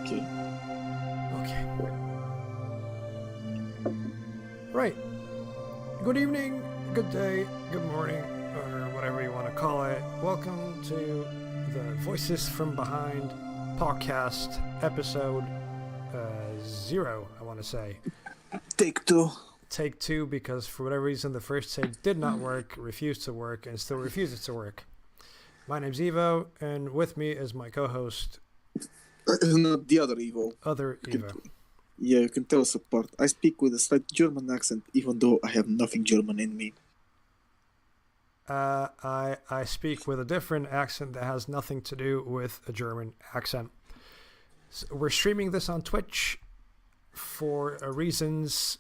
Okay. Okay. Right. Good evening, good day, good morning, or whatever you want to call it. Welcome to the Voices from Behind podcast episode 0, I want to say. Take two. Take 2 because for whatever reason the first take did not work, refused to work, and still refuses to work. My name's Evo, and with me is my co-host, Not the other Evo. other Evo. Yeah, you can tell us apart. I speak with a slight German accent, even though I have nothing German in me. I speak with a different accent that has nothing to do with a German accent. So we're streaming this on Twitch for reasons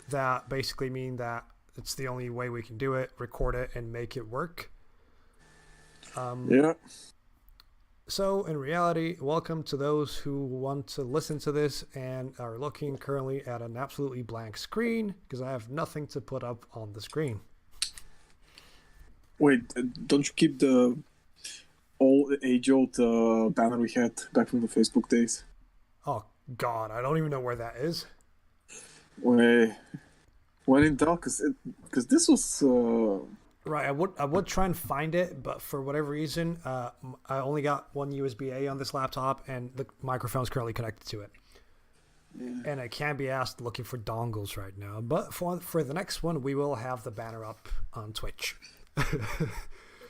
that basically mean that it's the only way we can do it, record it, and make it work. Yeah. So, in reality, welcome to those who want to listen to this and are looking currently at an absolutely blank screen because I have nothing to put up on the screen. Wait, don't you keep the age-old banner we had back from the Facebook days? Oh, God, I don't even know where that is. When in doubt, because this was... Right, I would try and find it, but for whatever reason, I only got one USB-A on this laptop, and the microphone is currently connected to it. Yeah. And I can't be asked looking for dongles right now. But for the next one, we will have the banner up on Twitch.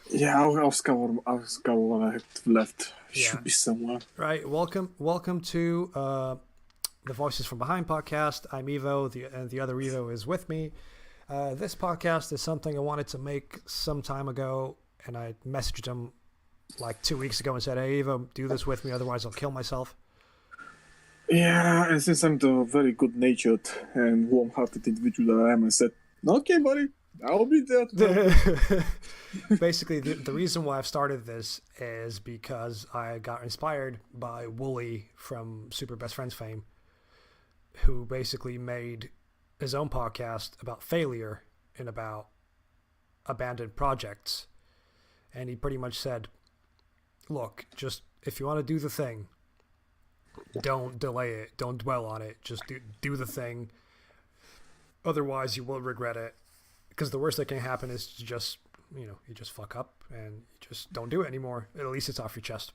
Yeah, I'll scour what I have left. Yeah. Should be somewhere. Right, welcome to the Voices from Behind podcast. I'm Evo, and the other Evo is with me. This podcast is something I wanted to make some time ago, and I messaged him like 2 weeks ago and said, "Hey, Evo, do this with me, otherwise I'll kill myself." Yeah, and since I'm the very good-natured and warm-hearted individual that I am, I said, "Okay, buddy, I'll be there." Basically, the reason why I've started this is because I got inspired by Wooly from Super Best Friends fame, who basically made his own podcast about failure and about abandoned projects. And he pretty much said, look, just if you want to do the thing, don't delay it, don't dwell on it, just do the thing, otherwise you will regret it, because the worst that can happen is to just, you just fuck up and you just don't do it anymore. At least it's off your chest.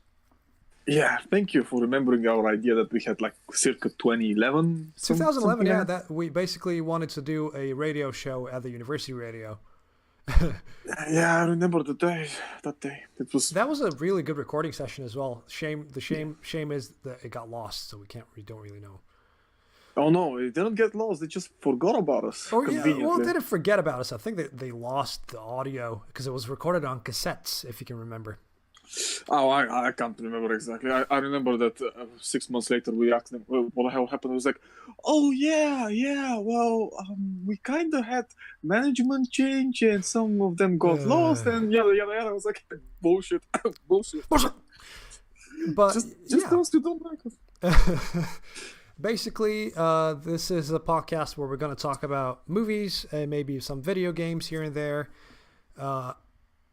Yeah, thank you for remembering our idea that we had like circa 2011. 2011, yeah, like that we basically wanted to do a radio show at the university radio. Yeah, I remember the day. That was a really good recording session as well. Shame is that it got lost, so we don't really know. Oh no, it didn't get lost. They just forgot about us. Oh yeah, well, they didn't forget about us. I think that they lost the audio because it was recorded on cassettes, if you can remember. Oh, I can't remember exactly. I remember that 6 months later we asked them, well, what the hell happened? It was like, oh yeah, well, we kind of had management change and some of them got lost and yada yada yada. I was like, bullshit. But just yeah. those who don't like us. Basically, this is a podcast where we're going to talk about movies and maybe some video games here and there.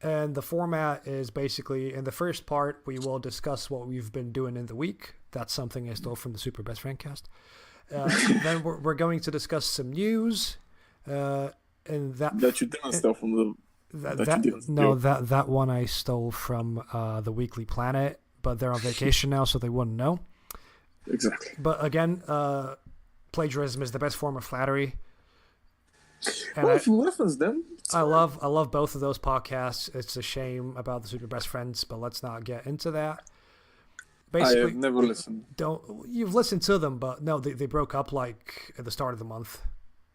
And the format is basically, in the first part, we will discuss what we've been doing in the week. That's something I stole from the Super Best Friend cast. Then we're going to discuss some news. And that you didn't steal from the... That one I stole from the Weekly Planet, but they're on vacation now, so they wouldn't know. Exactly. But again, plagiarism is the best form of flattery. And well, if you reference them, I love both of those podcasts. It's a shame about the Super Best Friends, but let's not get into that. Basically, I have never listened. You've listened to them, but no, they broke up like at the start of the month.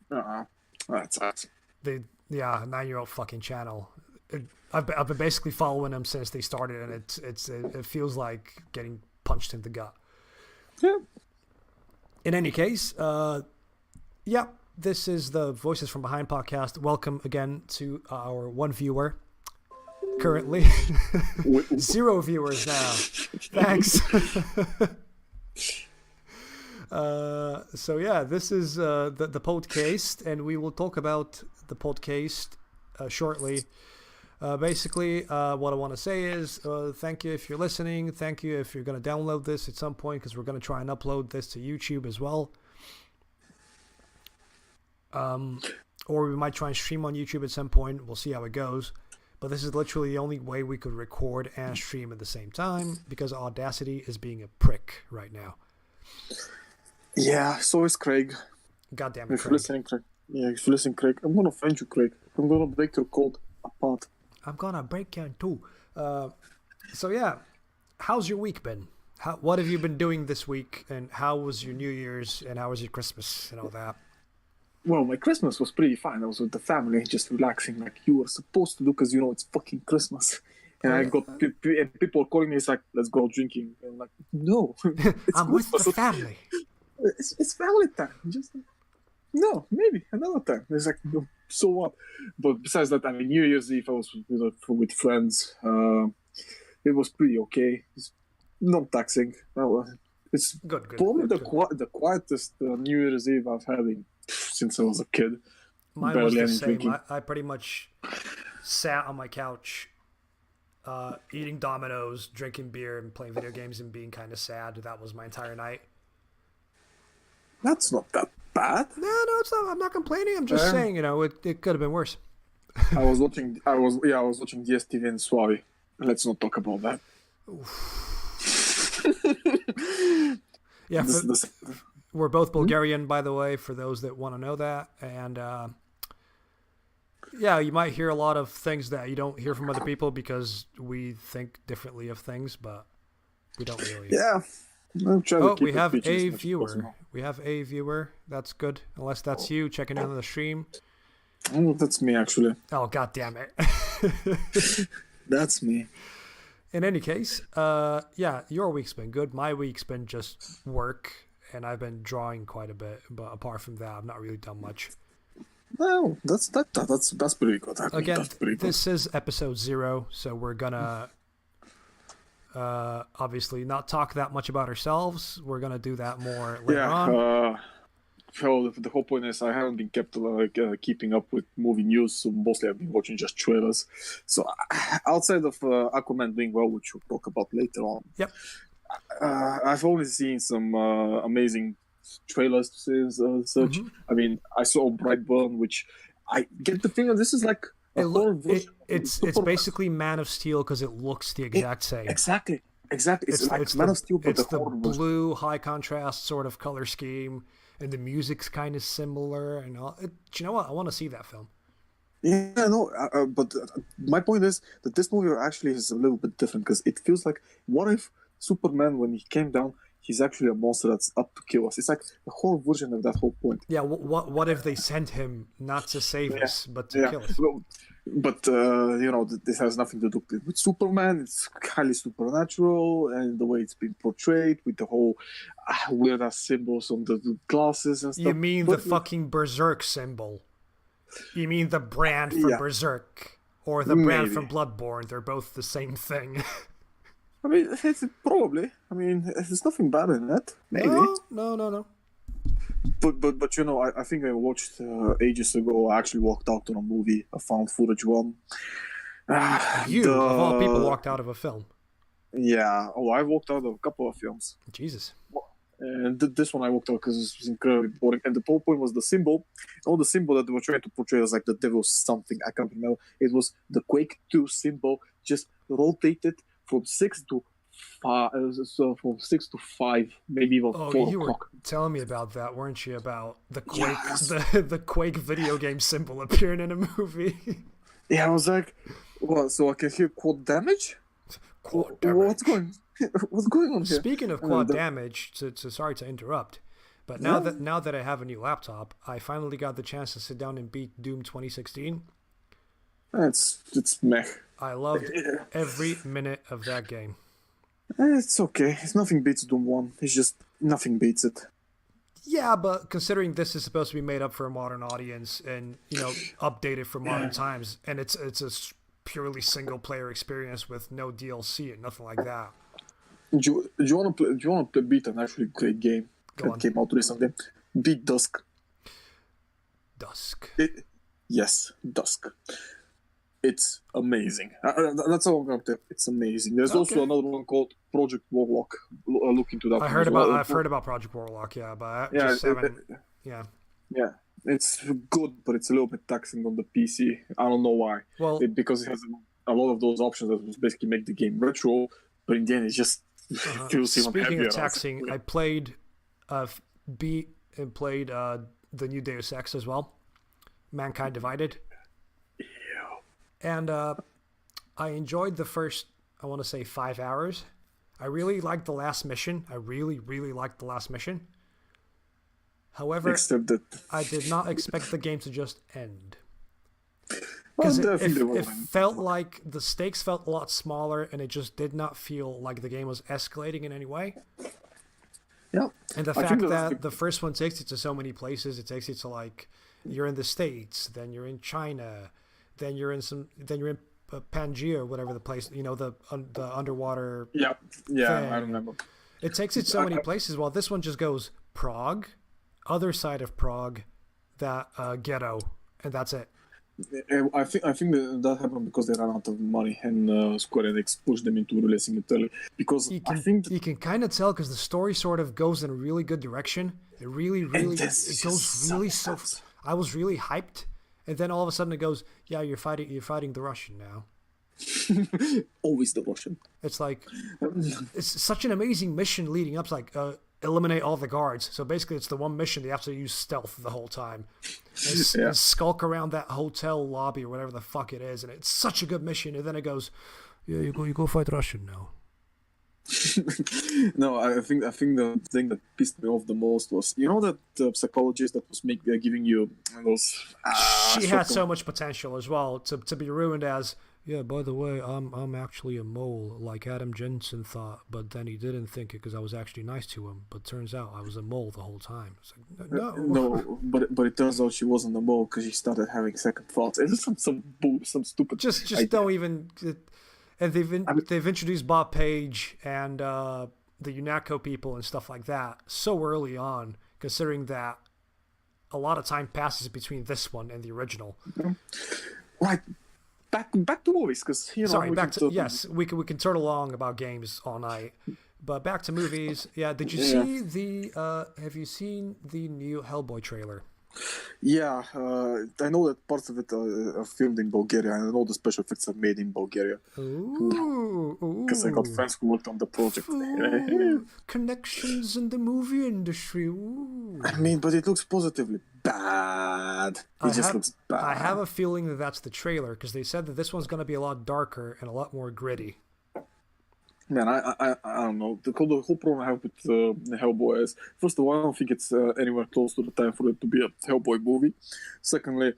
That's sad. A 9-year-old fucking channel. I've been basically following them since they started, and it feels like getting punched in the gut. Yeah. In any case, yeah. This is the Voices from Behind podcast. Welcome again to our one viewer. Currently, 0 viewers now. Thanks. So yeah, this is the podcast, and we will talk about the podcast shortly. Basically, what I want to say is thank you if you're listening. Thank you if you're going to download this at some point, because we're going to try and upload this to YouTube as well. Or we might try and stream on YouTube at some point. We'll see how it goes. But this is literally the only way we could record and stream at the same time, because Audacity is being a prick right now. Yeah, so is Craig. God damn it, If you're Craig. listening, Craig. Yeah, if you're listening, Craig, I'm gonna find you, Craig. I'm gonna break your code apart. I'm gonna break you in two. So yeah, how's your week been? What have you been doing this week, and how was your New Year's, and how was your Christmas, and all that? Well, my Christmas was pretty fine. I was with the family, just relaxing like you were supposed to do, because you know it's fucking Christmas. And I got and people are calling me. It's like, let's go drinking. And I'm like, no, it's I'm with the Christmas. family. It's family time. Just no, maybe another time. It's like, no, so what? But besides that, I mean, New Year's Eve I was with friends. It was pretty okay. It's not taxing. It's Good. probably good. the quietest New Year's Eve I've had since I was a kid. Mine was the any same. drinking. I pretty much sat on my couch, eating Dominoes, drinking beer, and playing video games, and being kind of sad. That was my entire night. That's not that bad. No, it's not. I'm not complaining. I'm just saying, it could have been worse. I was watching DSTV and Suave. Let's not talk about that. Yeah, This- we're both Bulgarian, by the way, for those that want to know that. And yeah, you might hear a lot of things that you don't hear from other people because we think differently of things, but we don't really. yeah. I'm trying to keep We it have PG as a much as viewer. possible. We have a viewer. That's good. Unless that's you checking in on the stream. Oh, that's me, actually. Oh, god damn it. That's me. In any case, yeah, your week's been good. My week's been just work, and I've been drawing quite a bit. But apart from that, I've not really done much. Well, that's pretty good. I mean, Again, that's pretty good. this is episode 0, so we're gonna obviously not talk that much about ourselves. We're gonna do that more later on. Well, the whole point is I haven't been keeping up with movie news, so mostly I've been watching just trailers. So outside of Aquaman doing well, which we'll talk about later on, Yep. I've only seen some amazing trailers to say such. Mhm. I mean, I saw Brightburn, which I get the feeling this is like a horror version. It's basically Man of Steel because it looks the exact same. Exactly. It's like Man of Steel, but it's the horror version. blue, high contrast sort of color scheme, and the music's kind of similar. And all. Do you know what? I want to see that film. Yeah, no, but my point is that this movie actually is a little bit different because it feels like, what if Superman, when he came down, he's actually a monster that's up to kill us? It's like the whole version of that whole point. Yeah. What if they sent him not to save us, but to kill us? Well, but this has nothing to do with Superman. It's highly supernatural, and the way it's been portrayed with the whole weird ass symbols on the glasses and stuff. You mean the fucking Berserk symbol? You mean the brand from Yeah. Berserk or the brand Maybe. from Bloodborne? They're both the same thing. I mean, it's probably. I mean, there's nothing bad in that. Maybe. No. But I think I watched ages ago. I actually walked out on a movie, a found footage one. You, of all people, walked out of a film. Yeah. Oh, I walked out of a couple of films. Jesus. And this one I walked out because it was incredibly boring. And the whole point was the symbol. All the symbol that they were trying to portray as like the devil's something. I can't remember. It was the Quake 2 symbol, just rotated from 6 to 5, from 6 to 5, maybe even 4 you o'clock. were telling me about that, weren't you? About the Quake, Yes. the Quake video game symbol appearing in a movie. Yeah, I was like, what? So I can hear quad damage? Quad damage. What's going on here? Speaking of quad damage, sorry to interrupt, but now that I have a new laptop, I finally got the chance to sit down and beat Doom 2016. It's meh. I loved every minute of that game. It's okay. It's nothing beats Doom 1. It's just nothing beats it. Yeah, but considering this is supposed to be made up for a modern audience and updated for modern times, and it's a purely single player experience with no DLC and nothing like that. Do you want to beat an actually great game Go on. came out recently? Beat Dusk. Dusk. Yes, Dusk. It's amazing. That's all I'm gonna tell. It's amazing. There's also Okay. another one called Project Warlock. Look into that one as well. I've heard about Project Warlock, yeah, but I Yeah, just haven't. Yeah. yeah. It's good, but it's a little bit taxing on the PC. I don't know why. Well, Because it has a lot of those options that will basically make the game retro, but in the end, it just feels even speaking heavier. of taxing, I played, beat and played the new Deus Ex as well, Mankind Divided, and I enjoyed the first, I want to say 5 hours. I really liked the last mission. I really liked the last mission. However, Except that, I did not expect the game to just end. well, Because definitely it felt like the stakes felt a lot smaller, and it just did not feel like the game was escalating in any way. yeah. And the I think fact that's that the first one takes you to so many places, it takes you to like, you're in the States, then you're in China, then you're in Pangaea or whatever the place, you know, the underwater. Yeah, thing. I remember. It takes you to so many places. While this one just goes Prague, other side of Prague, that ghetto, and that's it. I think that happened because they ran out of money and Square Enix pushed them into releasing it early. Because You I can think you can kind of tell because the story sort of goes in a really good direction. It really it this goes is really so so. I was really hyped, and then all of a sudden it goes, yeah, you're fighting the Russian now. always the Russian. It's like it's such an amazing mission leading up. It's like eliminate all the guards. So basically, it's the one mission they have to use stealth the whole time. And skulk around that hotel lobby or whatever the fuck it is, and it's such a good mission. And then it goes, yeah, you go fight Russian now. No, I think the thing that pissed me off the most was, you know, that the psychologist that was giving you those. She had so much potential as well to be ruined as, yeah, by the way, I'm actually a mole like Adam Jensen thought, but then he didn't think it because I was actually nice to him. But turns out I was a mole the whole time. It's like, no. No, but it turns out she wasn't a mole because she started having second thoughts. It's some stupid. Just idea. don't even. And they've introduced Bob Page and the UNATCO people and stuff like that so early on, considering that a lot of time passes between this one and the original. Right. Back to movies, because Sorry, back to yes, we can turn along about games all night, but back to movies. Yeah, did you see the? Have you seen the new Hellboy trailer? Yeah, I know that parts of it are filmed in Bulgaria, and I know the special effects are made in Bulgaria. Ooh, Because I got friends who worked on the project. Ooh, connections in the movie industry. Ooh. I mean, but it looks positively bad. It just looks bad. I have a feeling that that's the trailer because they said that this one's going to be a lot darker and a lot more gritty. Man, I don't know. The whole problem I have with Hellboy is, first of all, I don't think it's anywhere close to the time for it to be a Hellboy movie. Secondly,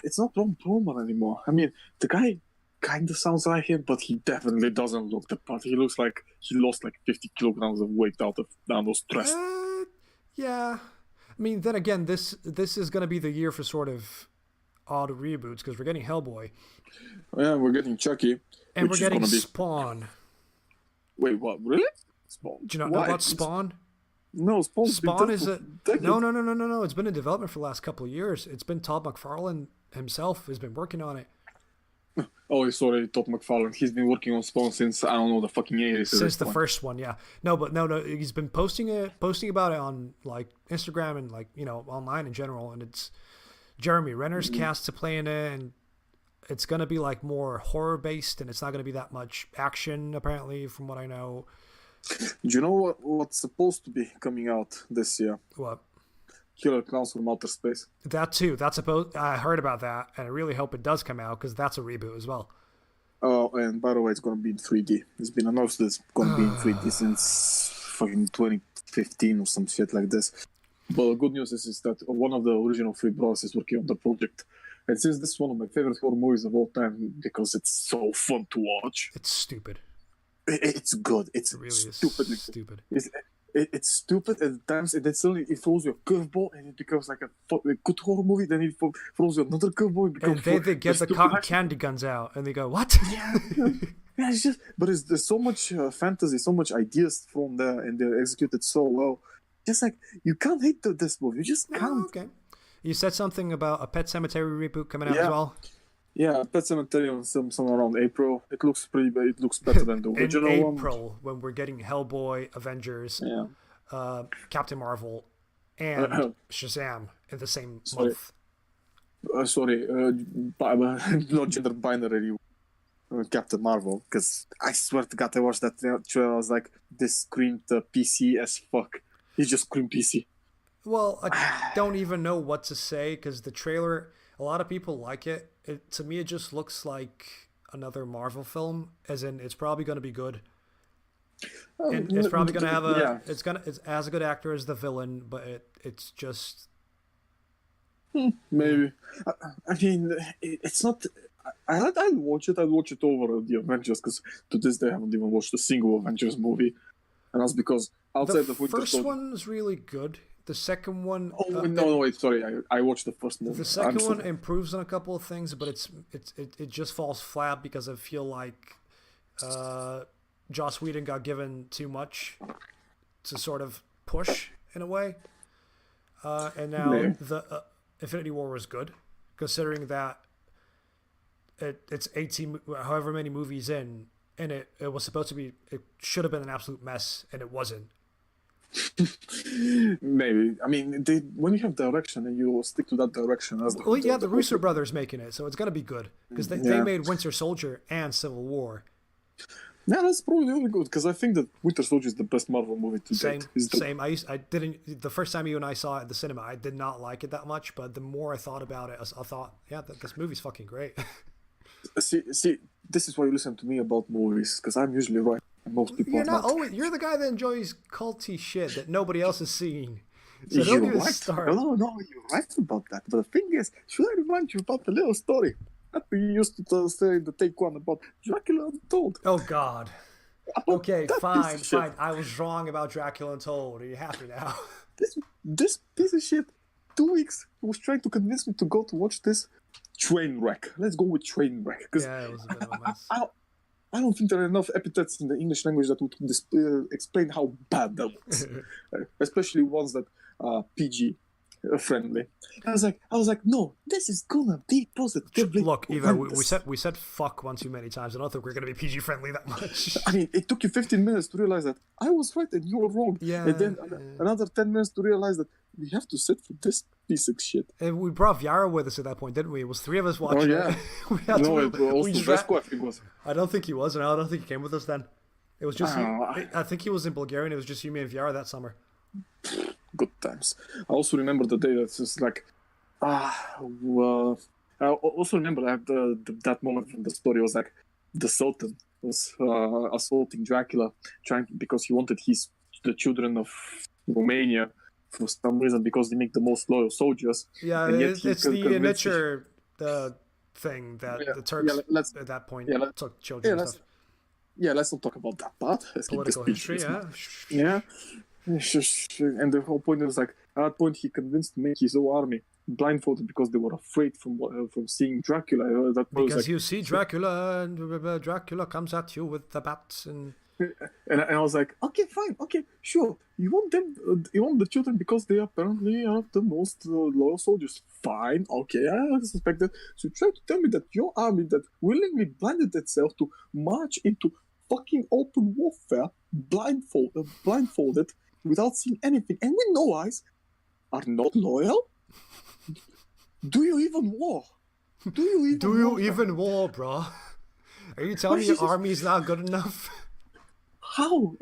it's not Ron Perlman anymore. I mean, the guy kind of sounds like him, but he definitely doesn't look the part. He looks like he lost like 50 kilograms of weight down those stress. Yeah. I mean, then again, this is going to be the year for sort of odd reboots because we're getting Hellboy. Yeah, we're getting Chucky. And we're getting Spawn. Wait, what? Really? Spawn? Do you not know about Spawn? No, Spawn is a no. It's been in development for the last couple of years. It's been Todd McFarlane himself has been working on it. Oh, sorry, Todd McFarlane. He's been working on Spawn since, I don't know, the fucking 80s. Since the first one, yeah. No, but no. He's been posting about it on like Instagram and like, you know, online in general. And it's Jeremy Renner's cast to play in it, and it's gonna be like more horror based, and it's not gonna be that much action apparently, from what I know. Do you know what's supposed to be coming out this year? What? Killer Clowns from Outer Space. That too. That's supposed. I heard about that, and I really hope it does come out because that's a reboot as well. Oh, and by the way, it's gonna be in 3D. It's been announced that it's gonna be in 3D since fucking 2015 or some shit like this. But the good news is that one of the original three brothers is working on the project. And since this is one of my favorite horror movies of all time because it's so fun to watch. It's stupid. It's good. It's really stupidly stupid. It's stupid at times, and then suddenly it throws you a curveball, and it becomes like a good horror movie. Then it throws you another curveball. And then they get the cotton candy guns out, and they go, "What?" Yeah, it's just. But there's so much fantasy, so much ideas from there, and they're executed so well. Just like you can't hate this movie. You just can't. Okay. You said something about a Pet Sematary reboot coming out as well. Yeah, Pet Cemetery on somewhere around April. It looks pretty. It looks better than the In original one. April, when we're getting Hellboy, Avengers, Yeah. Captain Marvel, and Shazam in the same Sorry, month. sorry. Not gender binary. Captain Marvel, because I swear to God, I watched that trailer. I was like, this screamed PC as fuck. He just screamed PC. Well, I don't even know what to say because the trailer, a lot of people like it. To me, it just looks like another Marvel film, as in it's probably going to be good. And it's probably going to have Yeah, it's as a good actor as the villain, but it's just maybe. I, I mean, it's not. I'd watch it. I'd watch it over the Avengers because to this day I haven't even watched a single Avengers movie, and that's because the outside of Winter first Soldier. one's really good. The second one, Oh no, wait, sorry. I watched the first movie. the second one improves on a couple of things, but it just falls flat because I feel like Joss Whedon got given too much to sort of push in a way, and now Maybe. the Infinity War was good, considering that it's 18 however many movies in, and it was supposed to be, it should have been an absolute mess, and it wasn't. Maybe. I mean, when you have direction and you stick to that direction, that's Well, yeah, the Russo brothers making it, so it's gonna be good because they Yeah. made Winter Soldier and Civil War. Yeah, that's probably really good because I think that Winter Soldier is the best Marvel movie to Same, date. It's the- same. I didn't the first time you and I saw it at the cinema, I did not like it that much, but the more I thought about it, I thought, yeah, this movie's fucking great. See, this is why you listen to me about movies because I'm usually right. And most people You're are not not. always. You're the guy that enjoys culty shit that nobody else has seen. So don't You're even right. start. No, you're right about that. But the thing is, should I remind you about the little story that we used to say in the take one about Dracula Untold? Oh God. About Okay, that piece fine, of shit. fine. I was wrong about Dracula Untold. Are you happy now? This piece of shit, 2 weeks, was trying to convince me to go to watch this train wreck. Let's go with train wreck because Yeah, it was a bit of a mess. I don't think there are enough epithets in the English language that would explain how bad that was, especially ones that are PG friendly. I was like, no, this is gonna be positively. Look, Eva, horrendous. we said fuck one too many times. I don't think we're gonna be PG friendly that much. I mean, it took you 15 minutes to realize that I was right and you were wrong. Yeah, And then yeah. another 10 minutes to realize that we have to sit for this piece of shit. And we brought Viara with us at that point, didn't we? It was three of us watching. yeah. It. We had No, to, it also we just Vesco, I think was. I don't think he was, and I don't think he came with us then. It was just. Oh, I think he was in Bulgaria, and it was just you, me, and Viara that summer. Good times. I also remember the day that's just like, well. I also remember that moment from the story was like, the Sultan was assaulting Dracula, because he wanted the children of Romania for some reason because they make the most loyal soldiers. Yeah, And yet it's he the convinced nature thing that Yeah, the Turks yeah, let's- at that point yeah, let- took children and let's stuff. let's not talk about that part. Let's keep this Political PG. history, It's yeah. not- Yeah. And the whole point was like, at that point, he convinced to make his own army blindfolded because they were afraid from seeing Dracula. That was Because like, you see Dracula, and Dracula comes at you with the bats, and and I was like, okay, fine, okay, sure. You want them, you want the children because they apparently are the most loyal soldiers. Fine, okay, I suspect that. So you try to tell me that your army that willingly blinded itself to march into fucking open warfare, blindfolded, without seeing anything, and with no eyes, are not loyal? Do you even war? Do you even do you war? even war, bro? Are you telling me your army's not good enough? How?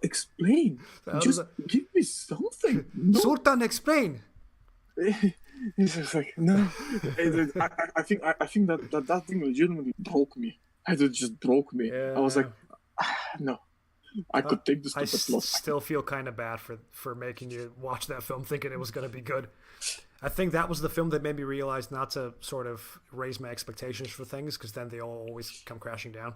Explain. How does Just that- give me something. No. Sultan, explain. It's just like no. I think that thing legitimately broke me. It just broke me. I was Yeah. like, no. I could take this I stupid loss. still feel kind of bad for making you watch that film thinking it was going to be good. I think that was the film that made me realize not to sort of raise my expectations for things because then they all always come crashing down.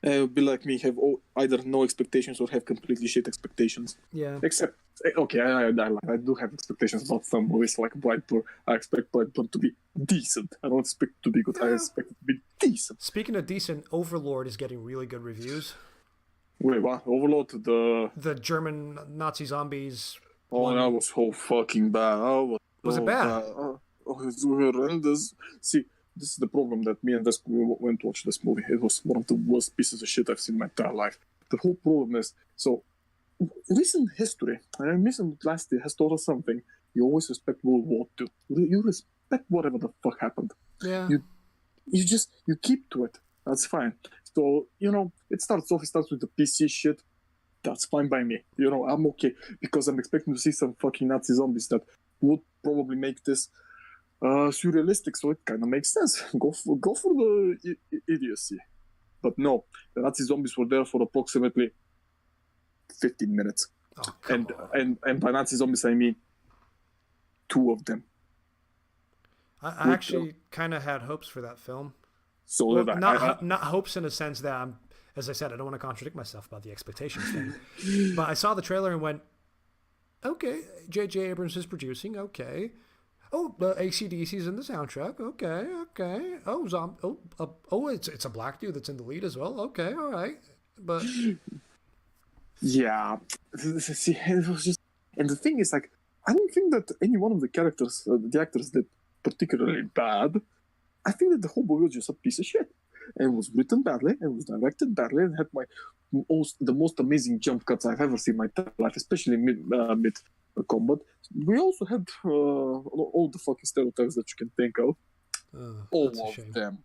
It would be like me, have either no expectations or have completely shit expectations. Yeah. Except, okay, I do have expectations about some movies like Brightburn. I expect Brightburn to be decent. I don't expect it to be good. I expect it to be decent. Speaking of decent, Overlord is getting really good reviews. Wait, what? Overlord to The German Nazi zombies. Oh, that was so fucking bad. Was it bad? Oh, it's horrendous. See, this is the problem that me and Vesco went to watch this movie. It was one of the worst pieces of shit I've seen in my entire life. The whole problem is, so recent history, and recent last year has taught us something. You always respect World War II. You respect whatever the fuck happened. Yeah. You keep to it. That's fine. So, it starts with the PC shit. That's fine by me. I'm okay because I'm expecting to see some fucking Nazi zombies that would probably make this surrealistic. So it kind of makes sense. Go for the idiocy. But no, the Nazi zombies were there for approximately 15 minutes. Oh, and by Nazi zombies I mean 2 of them. I actually kind of had hopes for that film. So well, that not hopes in a sense that as I said, I don't want to contradict myself about the expectations thing. But I saw the trailer and went, okay, J.J. Abrams is producing, okay. Oh, AC/DC's in the soundtrack, okay. Oh, it's a black dude that's in the lead as well, okay, all right. But yeah, see, it was just, and the thing is, like, I don't think that any one of the characters, the actors, did particularly bad. I think that the whole movie was just a piece of shit. And it was written badly, and it was directed badly, and had the most amazing jump cuts I've ever seen in my entire life, especially mid combat. We also had all the fucking stereotypes that you can think of. All of them.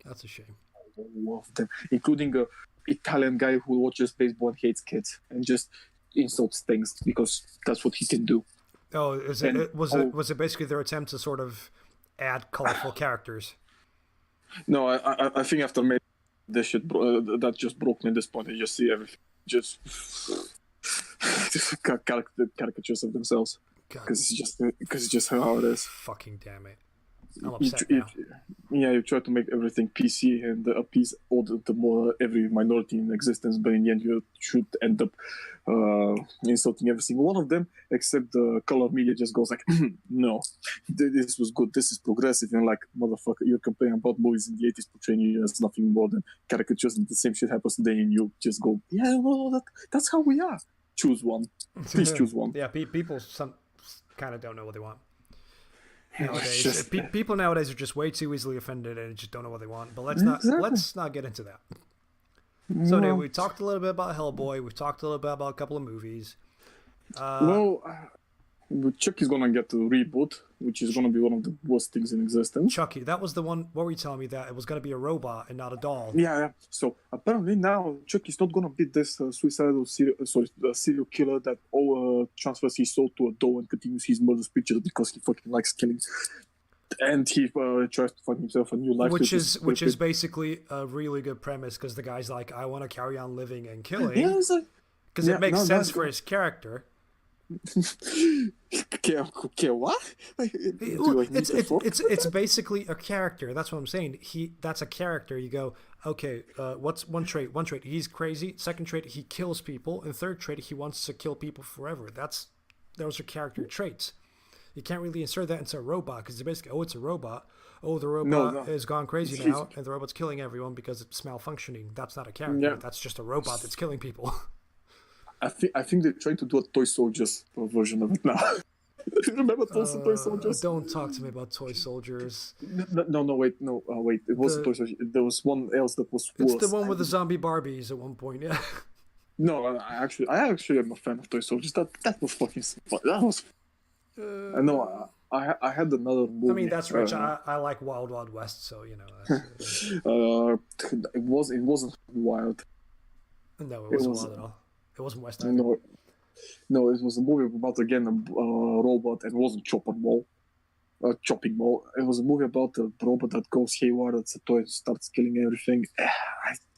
That's a shame. All of them, including a Italian guy who watches baseball and hates kids and just insults things because that's what he can do. Oh, was it basically their attempt to sort of add colorful characters? No, I think after maybe this shit that just broke me at this point. I just see everything just caricatures of themselves because it's just how it is. Fucking damn it! I'm upset now. You try to make everything PC and appease all the more every minority in existence, but in the end you should end up insulting every single one of them, except the color media just goes like, no, this was good, this is progressive, and like, motherfucker, you're complaining about movies in the 80s portraying you as nothing more than caricatures, and the same shit happens today, and you just go, yeah, well, that's how we are. Choose one. Please choose one. Yeah, people kind of don't know what they want. Nowadays, people nowadays are just way too easily offended and just don't know what they want. But let's not get into that. So anyway, we talked a little bit about Hellboy. We've talked a little bit about a couple of movies. Chucky's gonna get a reboot, which is gonna be one of the worst things in existence. Chucky, that was the one. What were you telling me that it was gonna be a robot and not a doll? Yeah. So apparently now Chucky's not gonna be this suicidal serial killer that transfers his soul to a doll and continues his murder speeches because he fucking likes killing. And he tries to find himself a new life. Which is basically a really good premise because the guy's like, I want to carry on living and killing. Yeah, because it makes sense for his character. What? It's basically a character. That's what I'm saying. That's a character. You go, okay, what's one trait? One trait, he's crazy. Second trait, he kills people. And third trait, he wants to kill people forever. Those are character traits. You can't really insert that into a robot because basically, it's a robot. Oh, the robot has gone crazy now, and the robot's killing everyone because it's malfunctioning. That's not a character. Yeah. That's just a robot that's killing people. I think they're trying to do a Toy Soldiers version of it now. Remember Toy Soldiers? Don't talk to me about Toy Soldiers. Wait. It wasn't Toy Soldiers. There was one else that was worse. It's the one with the zombie Barbies at one point, yeah. No, I actually am a fan of Toy Soldiers. That was fucking fun. That was. I know. I had another movie. I mean, that's rich. I like Wild Wild West, so you know. It wasn't wild. No, it wasn't wild at all. It wasn't West either. No, it was a movie about, again, a robot, and it wasn't chopping mall. It was a movie about a robot that goes haywire, that's a toy, starts killing everything.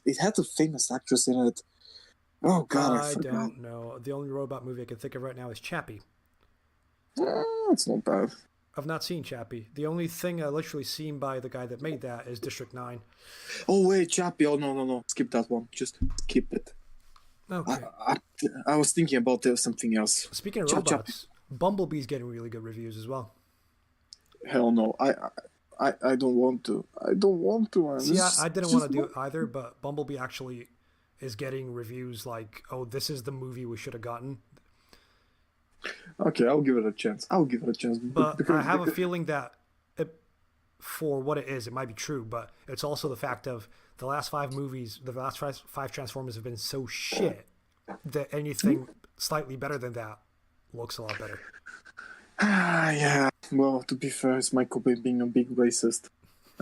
It had a famous actress in it. Oh, God, I forgot. Don't know. The only robot movie I can think of right now is Chappie. It's not bad. I've not seen Chappie. The only thing I literally seen by the guy that made that is District 9. Oh, wait, Chappie. Oh, no. Skip that one. Just skip it. Okay. I was thinking about something else. Speaking of robots, Bumblebee's getting really good reviews as well. Hell no. I don't want to. I didn't want to do it either, but Bumblebee actually is getting reviews like, oh, this is the movie we should have gotten. Okay, I'll give it a chance. But I have a feeling that for what it is, it might be true, but it's also the fact of the last 5 movies, the last five Transformers have been so shit that anything slightly better than that looks a lot better. Yeah. Well, to be fair, it's Michael Bay being a big racist,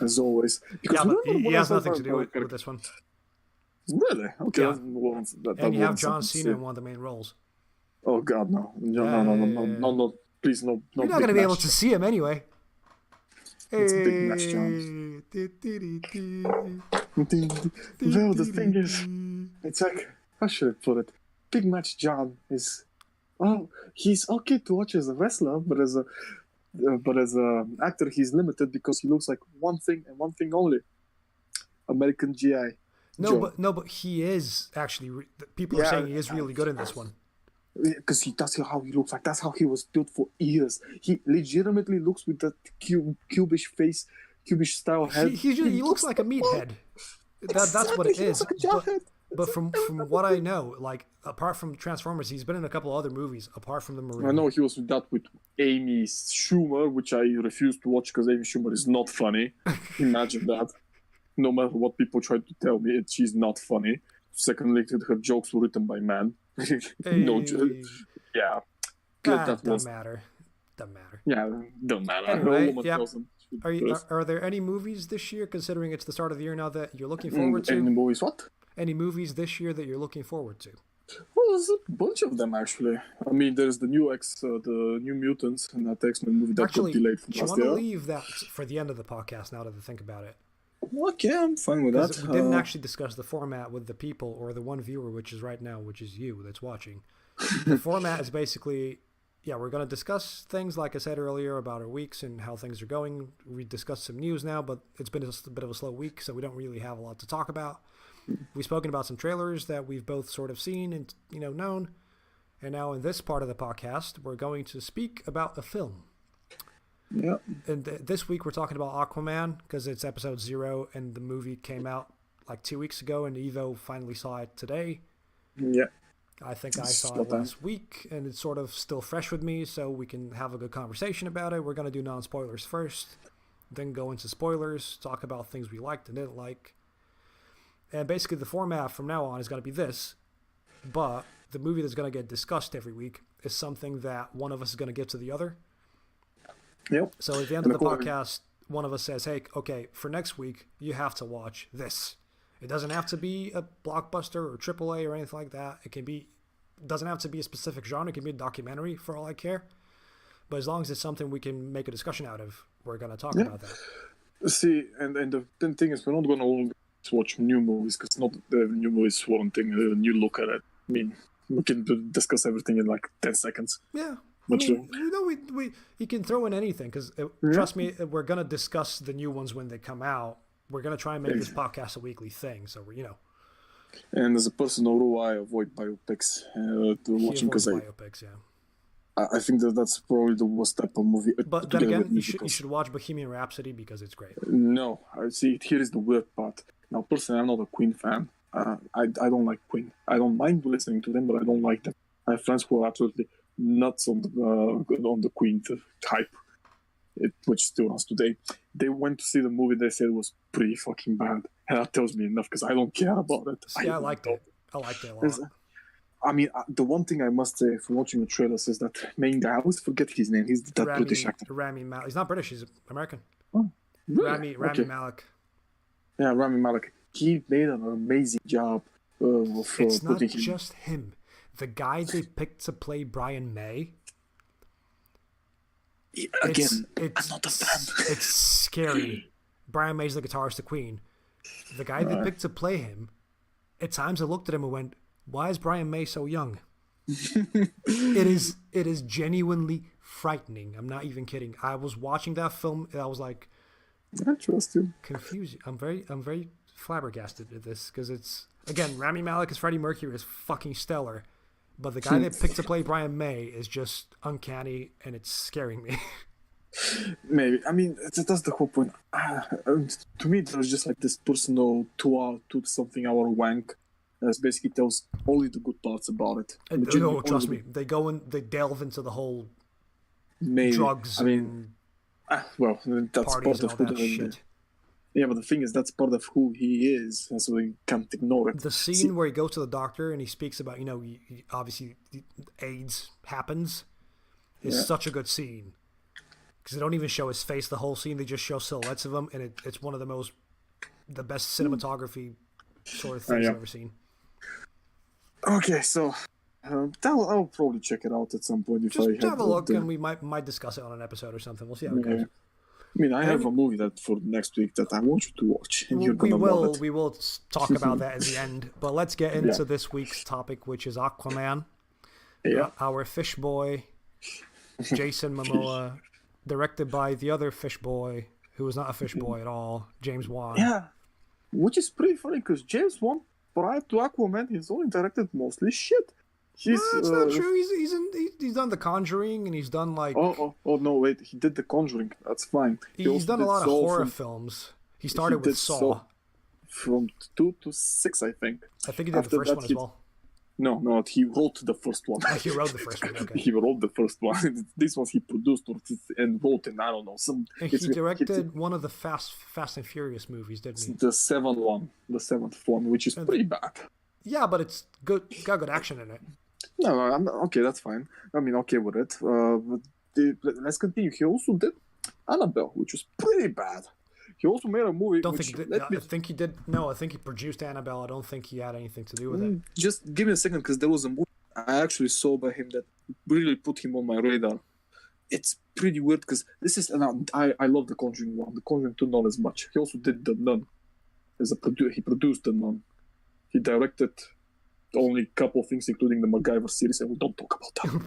as always. Yeah, but he has nothing to do with this one. Really? Okay. Yeah. And you have wasn't John something Cena in one of the main roles. Oh God, no! No! Please, no! You're not going to be able to see him anyway. It's a big match, John. Well, the thing is, it's like, how should I put it? Big Match John is, well, he's okay to watch as a wrestler, but as a actor, he's limited because he looks like one thing and one thing only: American GI. No, but he is actually. People are saying he is really good in this one. Because that's how he looks like. That's how he was built for years. He legitimately looks with that cubish face, cubish style head. He looks like a meathead. That's what it is. But from what I know, like apart from Transformers, he's been in a couple other movies apart from the Marine. I know he was with Amy Schumer, which I refuse to watch because Amy Schumer is not funny. Imagine that. No matter what people try to tell me, she's not funny. Secondly, her jokes were written by men. No, yeah. Doesn't matter. Yeah, don't matter. Anyway, are there any movies this year, considering it's the start of the year now, that you're looking forward to? Any movies what? Any movies this year that you're looking forward to? Well, there's a bunch of them actually. I mean, there's the New Mutants, and that X-Men movie that got delayed from last year. Do you want to leave that for the end of the podcast now that I think about it? Okay, I'm fine with that. We didn't actually discuss the format with the people or the one viewer, which is right now, which is you that's watching. The format is basically, we're going to discuss things, like I said earlier, about our weeks and how things are going. We discussed some news now, but it's been a bit of a slow week, so we don't really have a lot to talk about. We've spoken about some trailers that we've both sort of seen and known. And now in this part of the podcast, we're going to speak about a film. Yeah. And this week we're talking about Aquaman because it's episode 0 and the movie came out like 2 weeks ago and Evo finally saw it today. Yeah. I think I saw it last week and it's sort of still fresh with me, so we can have a good conversation about it. We're going to do non-spoilers first, then go into spoilers, talk about things we liked and didn't like. And basically the format from now on is going to be this, but the movie that's going to get discussed every week is something that one of us is going to give to the other. Yep. So at the end of the podcast, one of us says, hey, okay, for next week, you have to watch this. It doesn't have to be a blockbuster or AAA or anything like that. It doesn't have to be a specific genre. It can be a documentary for all I care. But as long as it's something we can make a discussion out of, we're going to talk about that. See, and the thing is, we're not going to always watch new movies because not the new movies one thing, a new look at it. I mean, we can discuss everything in like 10 seconds. Yeah. You can throw in anything because trust me, we're gonna discuss the new ones when they come out. We're gonna try and make this podcast a weekly thing, so And as a personal rule, I avoid biopics watching because biopics, I think that's probably the worst type of movie. But then again, you should watch Bohemian Rhapsody because it's great. No, I see. Here is the weird part. Now, personally, I'm not a Queen fan. I don't like Queen. I don't mind listening to them, but I don't like them. I have friends who are absolutely nuts on the Queen hype, which still runs today. They went to see the movie. They said it was pretty fucking bad, and that tells me enough because I don't care about it. Yeah, I liked it. I liked it a lot. I mean, the one thing I must say from watching the trailers is that main guy. I always forget his name. He's that British actor. Rami Malek. He's not British. He's American. Oh, really? Rami Malek. Yeah, Rami Malek. He made an amazing job. It's not just him. The guy they picked to play Brian May. Again, I'm not a fan. It's scary. Brian May's the guitarist to Queen. The guy they picked to play him, at times I looked at him and went, why is Brian May so young? It is genuinely frightening. I'm not even kidding. I was watching that film and I was like, I trust you. Confused. I'm very flabbergasted at this because it's, again, Rami Malek as Freddie Mercury is fucking stellar. But the guy they picked to play Brian May is just uncanny, and it's scaring me. Maybe. I mean, that's the whole point. To me, there's just like this personal 2-something hour wank that basically tells only the good parts about it. No, trust me. They go and they delve into the whole drugs. Well, that's parties part and of all who that shit. Yeah, but the thing is, that's part of who he is, and so we can't ignore it. The scene where he goes to the doctor and he speaks about, obviously AIDS happens is Yeah. such a good scene. Because they don't even show his face the whole scene. They just show silhouettes of him, and it's one of the best cinematography sort of things yeah. I've ever seen. Okay, so I'll probably check it out at some point if Just I have a look, and we might discuss it on an episode or something. We'll see how it goes. I mean, I have a movie that for next week that I want you to watch, and you're gonna love it. We will talk about that at the end, but let's get into this week's topic, which is Aquaman. Yeah. Our fish boy, Jason Momoa, directed by the other fish boy, who is not a fish boy at all, James Wan. Yeah, which is pretty funny because James Wan, prior to Aquaman, he's only directed mostly shit. That's not true. He's done The Conjuring, and he's done like. Oh no! Wait, he did The Conjuring. That's fine. He's done a lot of horror films. He started with Saw. From 2 to 6, I think. I think he did the first one as well. No, he wrote the first one. He wrote the first one. Okay. He wrote the first one. This one he produced and wrote, and I don't know some. And he directed one of the Fast and Furious movies, didn't he? The seventh one, which is pretty bad. Yeah, but it's good. Got good action in it. No, okay, that's fine. I mean, okay with it. But let's continue. He also did Annabelle, which was pretty bad. He also made a movie. I think he did. No, I think he produced Annabelle. I don't think he had anything to do with it. Just give me a second, because there was a movie I actually saw by him that really put him on my radar. It's pretty weird because this is, and I love The Conjuring 1. The Conjuring 2 not as much. He also did The Nun. He produced The Nun. He directed only a couple of things, including the MacGyver series, and we don't talk about that.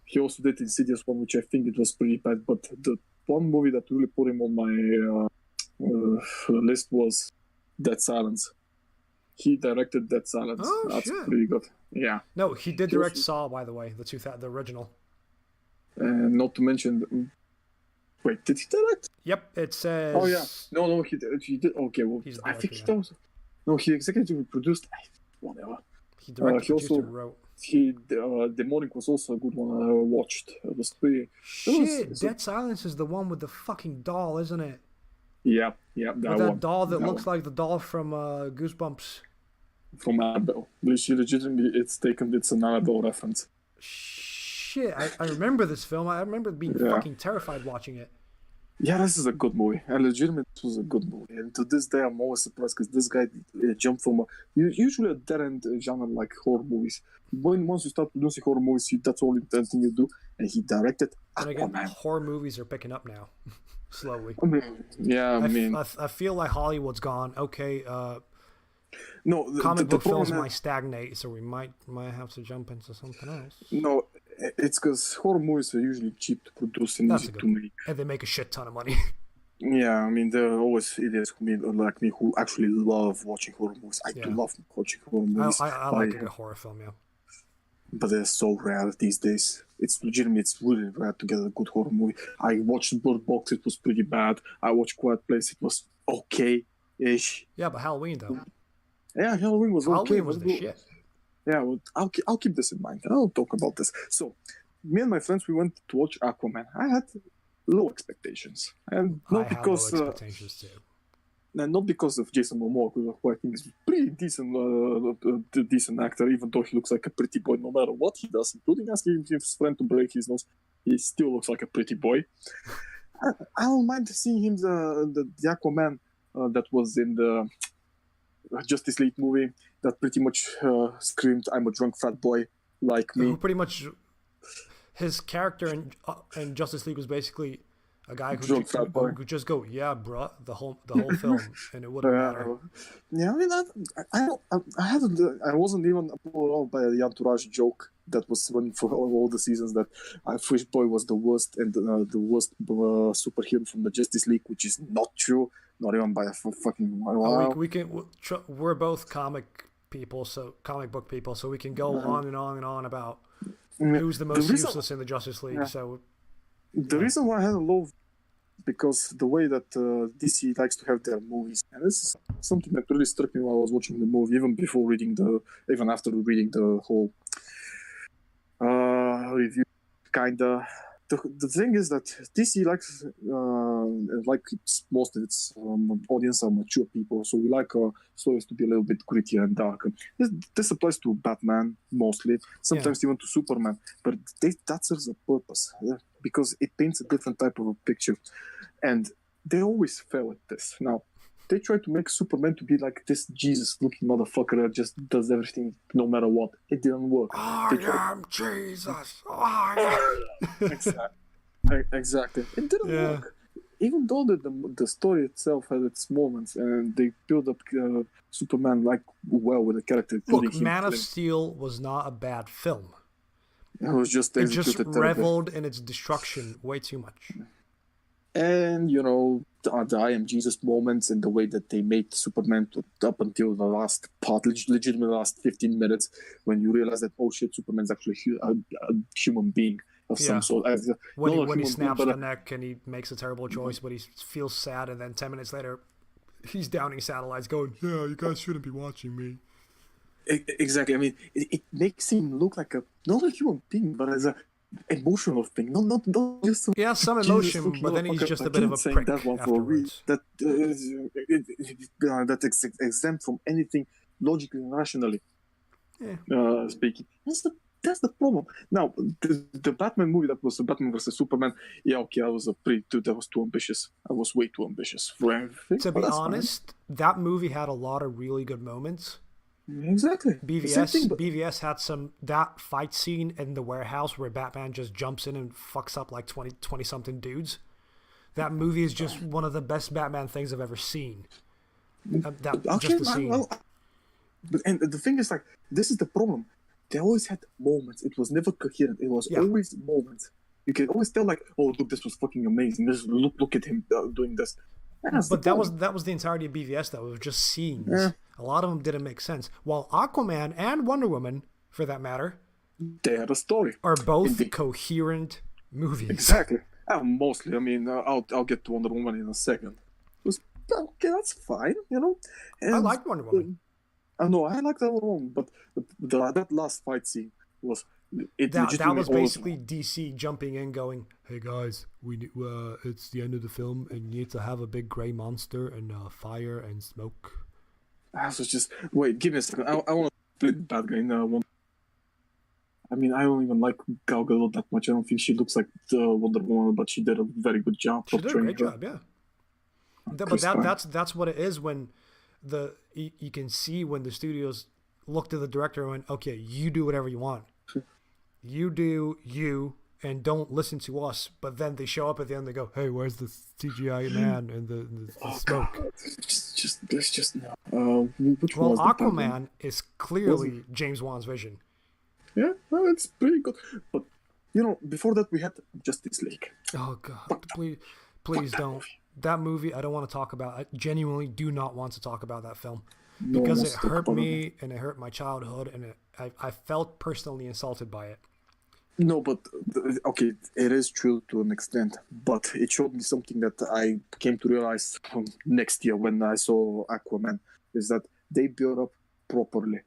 He also did Insidious 1, which I think it was pretty bad, but the one movie that really put him on my list was Dead Silence. He directed Dead Silence. Oh, that's shit. pretty good. Yeah. No, he did direct Saw, by the way, the original. Not to mention. Wait, did he direct? Yep, it says. Oh yeah. No, he did. Okay, well, I think he does. No, he executively produced. Whatever. He directed, produced, and wrote. Demonic was also a good one I watched. It was pretty. Dead Silence is the one with the fucking doll, isn't it? Yeah, that doll that looks like the doll from Goosebumps. From Annabelle. Legitimately, it's an Annabelle reference. Shit, I remember this film. I remember being fucking terrified watching it. Yeah, this is a good movie. And legitimately, this was a good movie. And to this day, I'm always surprised because this guy jumped from usually a dead-end genre like horror movies. Once you start producing horror movies, that's all the thing you do. And he directed Aquaman. And again, horror movies are picking up now, slowly. I feel like Hollywood's gone. Okay, no, comic book films might stagnate, so we might have to jump into something else. No, it's because horror movies are usually cheap to produce and easy to make. And they make a shit ton of money. Yeah, I mean, there are always idiots like me who actually love watching horror movies. I do love watching horror movies. I like a good horror film, yeah. But they're so rare these days. It's really rare to get a good horror movie. I watched Bird Box, it was pretty bad. I watched Quiet Place, it was okay-ish. Yeah, but Halloween, though. Yeah, Halloween was okay. Halloween was the shit. Yeah, well, I'll keep this in mind. I'll talk about this. So, me and my friends, we went to watch Aquaman. I had low expectations, and not because low expectations too. And not because of Jason Momoa, who I think is a pretty decent actor, even though he looks like a pretty boy no matter what he does, including asking his friend to break his nose. He still looks like a pretty boy. I don't mind seeing him the Aquaman that was in the Justice League movie that pretty much screamed, "I'm a drunk fat boy like me." Who pretty much, his character in Justice League was basically a guy who could just go, "Yeah, bruh," the whole film, and it wouldn't matter. Yeah, I mean, I wasn't even pulled off by the Entourage joke that was running for all the seasons that Fish Boy was the worst and the worst superhero from the Justice League, which is not true. Not even by a fucking wow. We're both comic book people, so we can go on and on and on about who's the most useless in the Justice League. Yeah. So the reason why I had a low, because the way that DC likes to have their movies, and this is something that really struck me while I was watching the movie, even after reading the whole review, kinda. the thing is that DC likes, most of its audience are mature people, so we like our stories to be a little bit grittier and darker. This applies to Batman mostly, sometimes even to Superman, but that serves a purpose, because it paints a different type of a picture, and they always fail at this. Now, they try to make Superman to be like this Jesus-looking motherfucker that just does everything no matter what. It didn't work. I am Jesus. Exactly. It didn't work. Even though the story itself had its moments and they built up Superman like well with the character. Look, Man of Steel was not a bad film. It was just it just reveled in its destruction way too much. And the I am Jesus moments and the way that they made Superman up until the last part, legitimately the last 15 minutes, when you realize that, oh shit, Superman's actually a human being of some sort. When he snaps the neck and he makes a terrible choice, but he feels sad, and then 10 minutes later, he's downing satellites going, yeah, you guys shouldn't be watching me. Exactly. I mean, it makes him look like not a human being, but as a emotional thing, not just some emotion, but then he's just a bit of a prick afterwards. That's exempt from anything logically and rationally speaking. That's the problem. Now, the Batman movie that was Batman vs Superman, that was too ambitious. I was way too ambitious for everything. To be honest, that movie had a lot of really good moments. Exactly. BVS had that fight scene in the warehouse where Batman just jumps in and fucks up like 20 something dudes. That movie is just one of the best Batman things I've ever seen. Just the scene. And the thing is, like, this is the problem. They always had moments. It was never coherent. It was always moments. You can always tell, like, oh, look, this was fucking amazing. Look at him doing this. But that was the entirety of BVS, though. It was just scenes. Yeah. A lot of them didn't make sense. While Aquaman and Wonder Woman, for that matter, they had a story. Are both coherent movies. Exactly. Mostly. I mean, I'll get to Wonder Woman in a second. Okay, that's fine, And, I like Wonder Woman. I know, I like that Wonder Woman, but that last fight scene was... That was basically DC jumping in, going, "Hey guys, it's the end of the film, and you need to have a big gray monster and fire and smoke." I was just wait. Give me a second. I want to play the bad guy now. I mean, I don't even like Gal Gadot that much. I don't think she looks like the Wonder Woman, but she did a very good job. She did a great job, yeah. But that's what it is when you can see when the studios looked at the director and went, "Okay, you do whatever you want." You do you, and don't listen to us. But then they show up at the end. They go, "Hey, where's the CGI man and the smoke?" God. There's just no. Well, Aquaman is clearly James Wan's vision. Yeah, well, it's pretty good. But before that, we had Justice League. Oh God, please don't. That movie, I don't want to talk about. I genuinely do not want to talk about that film. Because it hurt me and it hurt my childhood, and I felt personally insulted by it. No, but okay, it is true to an extent, but it showed me something that I came to realize next year when I saw Aquaman, is that they build up properly.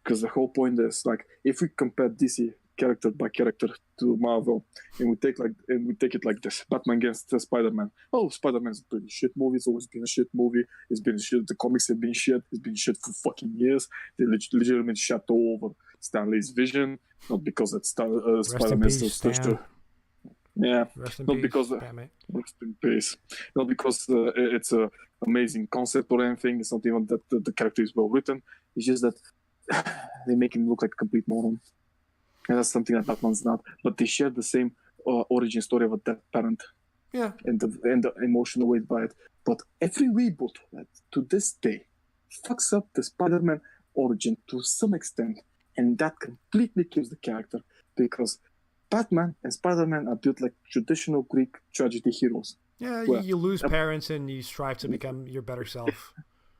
Because the whole point is, like, if we compare DC character by character to Marvel, and we take it like this: Batman against Spider-Man. Oh, Spider-Man's a pretty shit movie. It's always been a shit movie. It's been shit. The comics have been shit. It's been shit for fucking years. They legitimately shut all over Stanley's vision, not because it's Spider-Man's still. Yeah, rest in not peace, because rest in peace. Not because it's a amazing concept or anything. It's not even that the character is well written. It's just that they make him look like a complete moron. And that's something that Batman's not. But they share the same origin story of a dead parent. Yeah. And the emotional weight by it. But every reboot to this day fucks up the Spider-Man origin to some extent. And that completely kills the character. Because Batman and Spider-Man are built like traditional Greek tragedy heroes. Yeah, you lose parents and you strive to become your better self.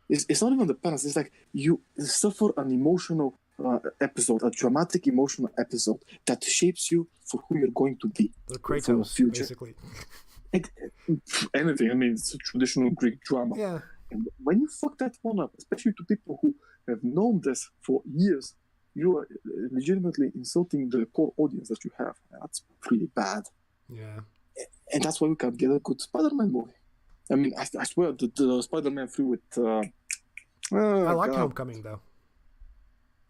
It's not even the parents. It's like you suffer an emotional episode, a dramatic emotional episode that shapes you for who you're going to be. The Kratos, basically. Anything. I mean, it's a traditional Greek drama. Yeah. And when you fuck that one up, especially to people who have known this for years, you are legitimately insulting the core audience that you have. That's pretty bad. Yeah. And that's why we can't get a good Spider-Man movie. I mean, I swear, the Spider-Man 3 with... I liked God. Homecoming though.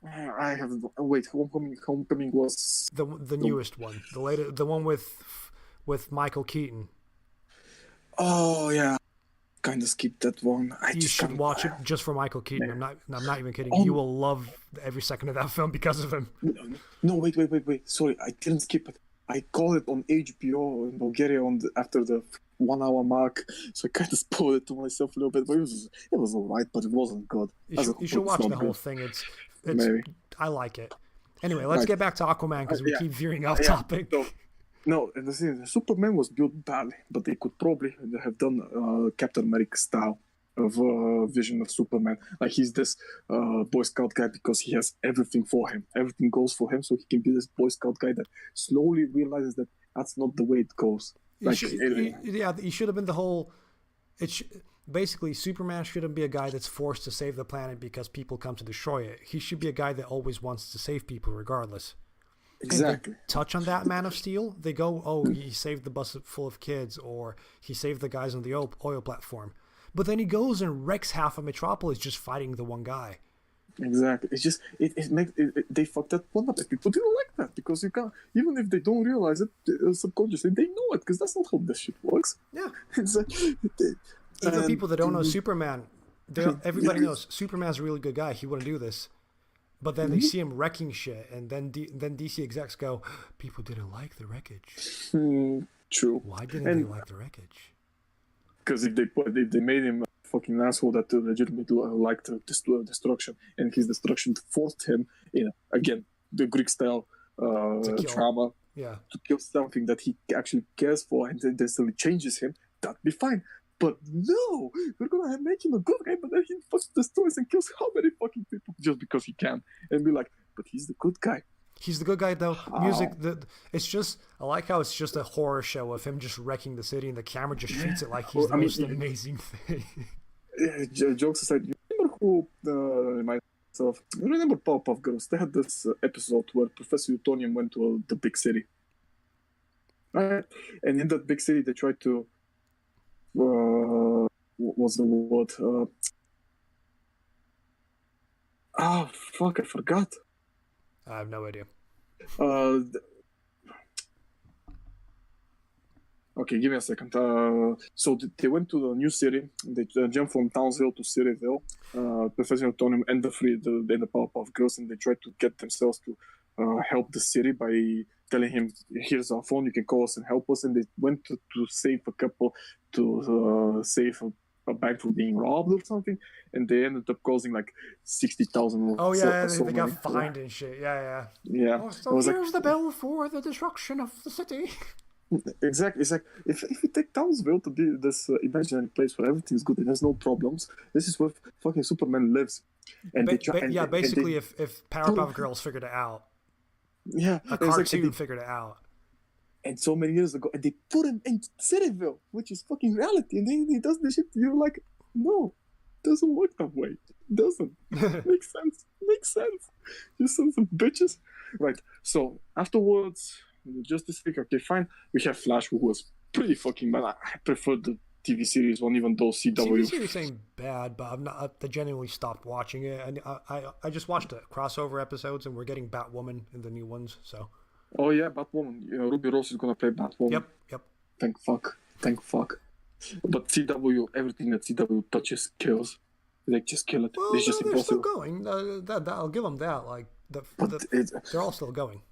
I have... Wait, Homecoming was... The newest one, the one with Michael Keaton. Oh, yeah. Kind of skipped that one. You should can't... watch it just for Michael Keaton. I'm not even kidding. Oh. You will love every second of that film because of him. No, wait. Sorry, I didn't skip it. I called it on HBO in Bulgaria after the 1 hour mark, so I kind of spoiled it to myself a little bit. But it was alright, but it wasn't good. You should watch the whole thing. It's Maybe. I like it. Anyway, let's get back to Aquaman because we keep veering off topic. No, and the thing is, Superman was built badly, but they could probably have done Captain America style of vision of Superman. Like he's this Boy Scout guy because he has everything for him. Everything goes for him, so he can be this Boy Scout guy that slowly realizes that that's not the way it goes. He should have been the whole... Basically, Superman shouldn't be a guy that's forced to save the planet because people come to destroy it. He should be a guy that always wants to save people regardless. Exactly. And they touch on that Man of Steel. They go, oh, he saved the bus full of kids, or he saved the guys on the oil platform. But then he goes and wrecks half of Metropolis just fighting the one guy. Exactly. It's just they fucked that one up. People didn't like that because you can't, even if they don't realize it subconsciously, they know it because that's not how this shit works. Yeah. It's even people that don't know Superman, everybody knows Superman's a really good guy. He wouldn't do this. But then they see him wrecking shit, and then DC execs go, people didn't like the wreckage. True. Why didn't they like the wreckage? Because if they made him a fucking asshole that legitimately liked destruction, and his destruction forced him, again, the Greek style trauma, to kill something that he actually cares for, and then suddenly changes him, that'd be fine. But no, we're gonna make him a good guy, but then he fucking destroys and kills how many fucking people just because he can, and be like, but he's the good guy. He's the good guy though. Music, it's just, I like how it's just a horror show of him just wrecking the city, and the camera just treats it like he's the most amazing thing. Jokes aside, you remember who reminded myself? I remember Powerpuff Girls. They had this episode where Professor Utonium went to the big city, right? And in that big city, they tried to. What was the word? Fuck! I forgot. I have no idea. Okay, give me a second. So they went to the new city. They jumped from Townsville to Cityville. Professor Utonium and the Powerpuff Girls, and they tried to get themselves to help the city by telling him, "Here's our phone. You can call us and help us." And they went to save a couple, to save a bank from being robbed or something, and they ended up causing like 60,000. Oh yeah, they got fined and shit. Yeah. Oh, so here's the bill for the destruction of the city. Exactly. It's like if you take Townsville to be this imaginary place where everything's good and there's no problems, this is where fucking Superman lives. And basically, if Powerpuff Girls figured it out, a cartoon figured it out. And so many years ago, and they put him in Cityville, which is fucking reality, and then he does this shit. You're like, no, it doesn't work that way. It doesn't. Makes sense. You sons of bitches. Right. So afterwards, Justice League. Okay, fine. We have Flash, who was pretty fucking bad. I prefer the TV series one, even though CW. TV series ain't bad, but I genuinely stopped watching it, and I just watched the crossover episodes, and we're getting Batwoman in the new ones, so. Oh yeah, Batwoman. Ruby Rose is gonna play Batwoman. Yep. Thank fuck. But CW, everything that CW touches kills. They just kill it. Well, it's just impossible. They're still going. I'll give them that. Like they're all still going.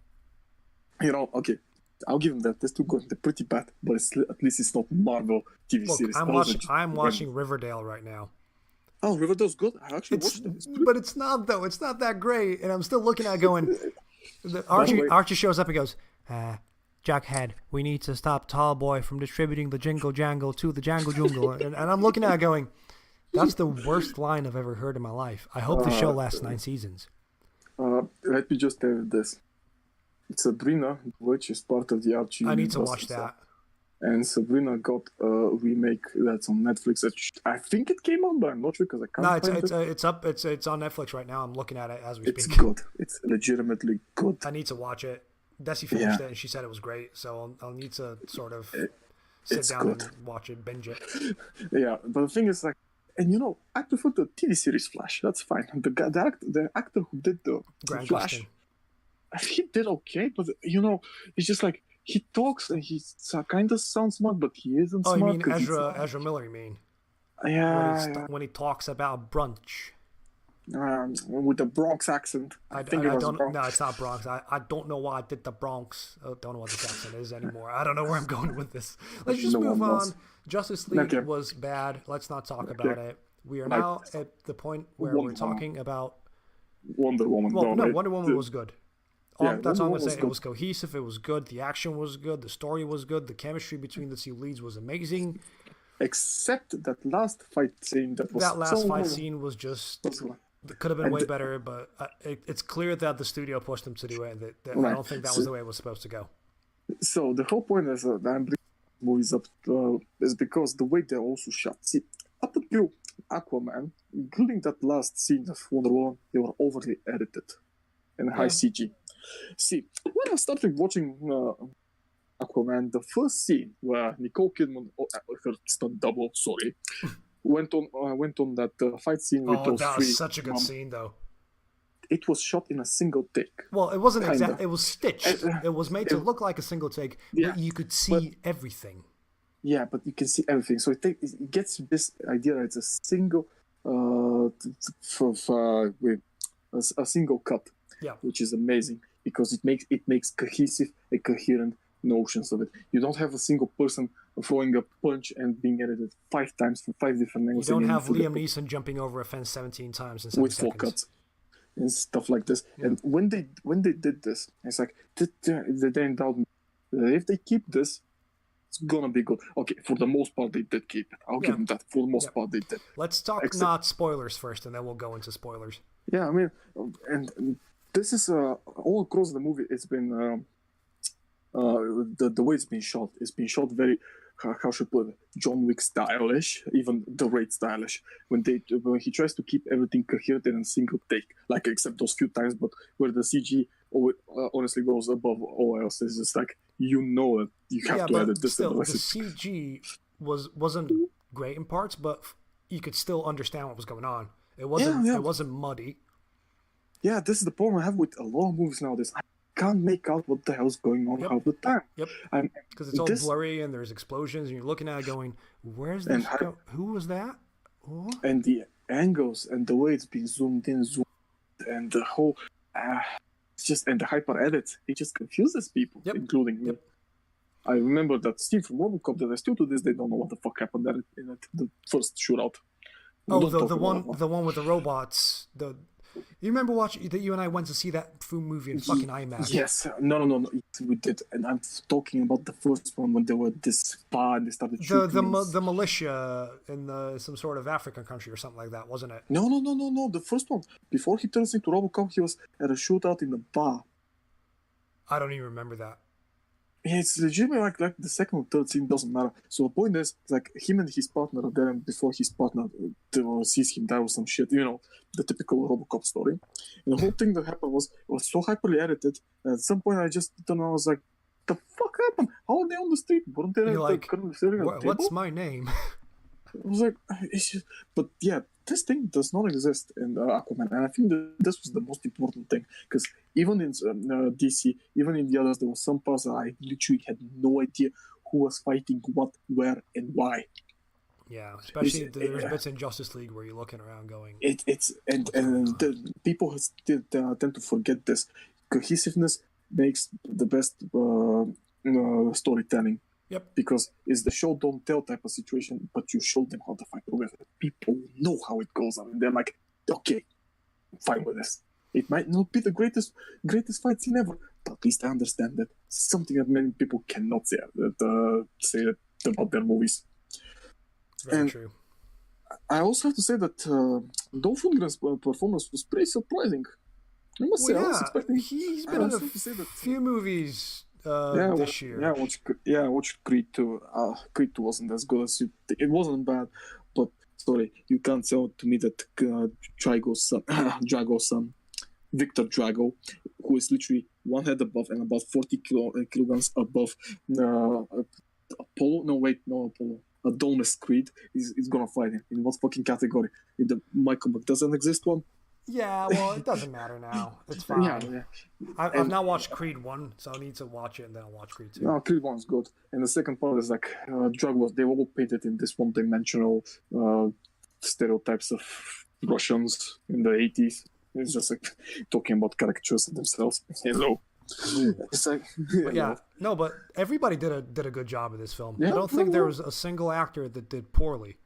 Okay. I'll give them that. They're still going. They're pretty bad, but at least it's not Marvel TV series. I'm watching Riverdale right now. Oh, Riverdale's good. I actually watched it. But it's not though. It's not that great, and I'm still looking at it going. Archie shows up and goes, Jughead, we need to stop Tallboy from distributing the Jingle Jangle to the Jangle Jungle. and I'm looking at it going, that's the worst line I've ever heard in my life. I hope the show lasts 9 seasons. Let me just tell you this. Sabrina, which is part of the Archie. I need to watch that. And Sabrina got a remake that's on Netflix. I think it came on, but I'm not sure because I can't find it. It's up. It's on Netflix right now. I'm looking at it as we speak. It's good. It's legitimately good. I need to watch it. Desi finished it and she said it was great. So I'll need to sort of sit It's down good. and watch it, binge it. Yeah, but the thing is, like, and you know, I prefer the TV series Flash. That's fine. The actor who did the Grant Flash, Gustin. he did okay, but you know, it's just like he talks and he kind of sounds smart, but he isn't Oh, you smart mean because Ezra Miller? You mean yeah, when he talks about brunch? with the Bronx accent. I think it was don't. Bronx. No, it's not Bronx. I don't know why I did the Bronx. I don't know what this accent is anymore. I don't know where I'm going with this. Let's just No move one on. knows. Justice League Okay. was bad. Let's not talk about it. We are now at the point where we're Wonder Woman. talking about. Wonder Woman. Well, no, right? Wonder Woman was good. Yeah, That's all I'm Wonder Woman gonna say. was It good. was cohesive. It was good. The action was good. The story was good. The chemistry between the two leads was amazing. Except that last fight scene that was That last so fight scene was just. It could have been And- way better, but it's clear that the studio pushed them to do it. That I Right. don't think that was the way it was supposed to go. So the whole point is that I'm bringing movies up is because the way they're also shot. See, up until Aquaman, including that last scene of Wonder Woman, they were overly edited and high CG. See, when I started watching Aquaman, the first scene where Nicole Kidman, her stunt double, sorry, went on that fight scene with Oh, those that three. was such a good scene, though. It was shot in a single take. Well, it wasn't Kinda. exact. It was stitched. It was made to look like a single take, Yeah, but you could see everything. Yeah, but you can see everything. So it gets this idea that it's a single, with a single cut. Yeah. Which is amazing because it makes cohesive and coherent notions of it. You don't have a single person throwing a punch and being edited 5 times from 5 different You angles. don't and have for the- Liam Neeson jumping over a fence 17 times in 7 with 4 seconds. cuts and stuff like this. And when they did this, it's like they endowed me. If they keep this, it's gonna be good. Okay, for the most part they did keep it. I'll give them that. For the most part they did. Let's talk Except- not spoilers first, and then we'll go into spoilers. Yeah, I mean, and this is all across the movie. It's been the way it's been shot. It's been shot very, how should I put it, John Wick stylish, even the Raid stylish. When he tries to keep everything coherent in a single take, like except those few times, but where the CG honestly goes above all else. It's just like you know that you have to edit this. Still, the otherwise it's- CG wasn't great in parts, but you could still understand what was going on. It wasn't. Yeah. It wasn't muddy. Yeah, this is the problem I have with a lot of movies nowadays. I can't make out what the hell's going on half the time. Yep. I'm- Because it's all this- blurry and there's explosions, and you're looking at it going, "Where's this? Who was that?" What? And the angles and the way it's been zoomed in, and the whole, it's just, and the hyper edits, it just confuses people, including me. I remember that scene from RoboCop that I still to this day don't know what the fuck happened in the first shootout. Oh, Don't the talk about that the one with the robots. You remember watching that? You and I went to see that movie in fucking IMAX. Yes, no, we did, and I'm talking about the first one when they were this spa and they started shooting. The militia in some sort of African country or something like that, wasn't it? No. The first one before he turns into RoboCop, he was at a shootout in the bar. I don't even remember that. Yeah, it's legitimately like the second or third scene doesn't matter. So the point is, like him and his partner are there, and before his partner sees him die or some shit, the typical RoboCop story. And the whole thing that happened was so hyperly edited. And at some point, I just turned on, I was like, "The fuck happened? How are they on the street? Weren't they You're like, sitting at a table?" what's my name? I was like, it's just, but yeah, this thing does not exist in Aquaman, and I think that this was the most important thing because even in DC, even in the others, there was some parts that I literally had no idea who was fighting what, where, and why. Yeah, especially there's bits in Justice League where you're looking around going. The people tend to forget this. Cohesiveness makes the best storytelling. Yep. Because it's the show don't tell type of situation, but you show them how to fight together. People know how it goes on, and they're like, okay, fine with this. It might not be the greatest fight scene ever, but at least I understand that something that many people cannot say about their movies. Very true. I also have to say that Dolph Lundgren's performance was pretty surprising. I must say, I was expecting. He's been in a few movies. This year. I watched Creed 2. Creed 2 wasn't as good as it wasn't bad, but sorry, you can't tell to me that Drago's son, Victor Drago, who is literally one head above and about 40 kilograms above Apollo. No, wait, no Apollo. Adonis Creed is gonna fight him. In what fucking category? In the Michael Buck doesn't exist one? Yeah, well, it doesn't matter now. It's fine. Yeah. I've now watched Creed 1, so I need to watch it and then I'll watch Creed 2. No, Creed 1's good. And the second part is like drug wars. They all painted in this one-dimensional stereotypes of Russians in the 80s. It's just like talking about caricatures of themselves. It's like, yeah, no, but everybody did a good job of this film. Yeah, I don't think there was a single actor that did poorly.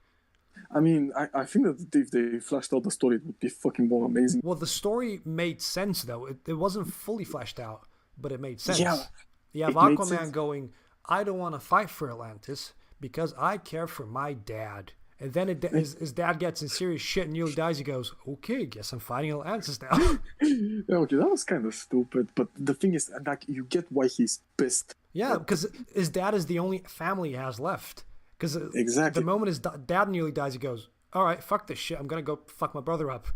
I mean, I think that if they fleshed out the story, it would be fucking more amazing. Well, the story made sense, though. It wasn't fully fleshed out, but it made sense. Yeah, you have Aquaman going, I don't want to fight for Atlantis because I care for my dad. And then his dad gets in serious shit and nearly dies. He goes, okay, guess I'm fighting Atlantis now. Okay, that was kind of stupid. But the thing is, like, you get why he's pissed. Yeah, because his dad is the only family he has left. Because exactly. The moment his dad nearly dies, he goes, all right, fuck this shit. I'm going to go fuck my brother up.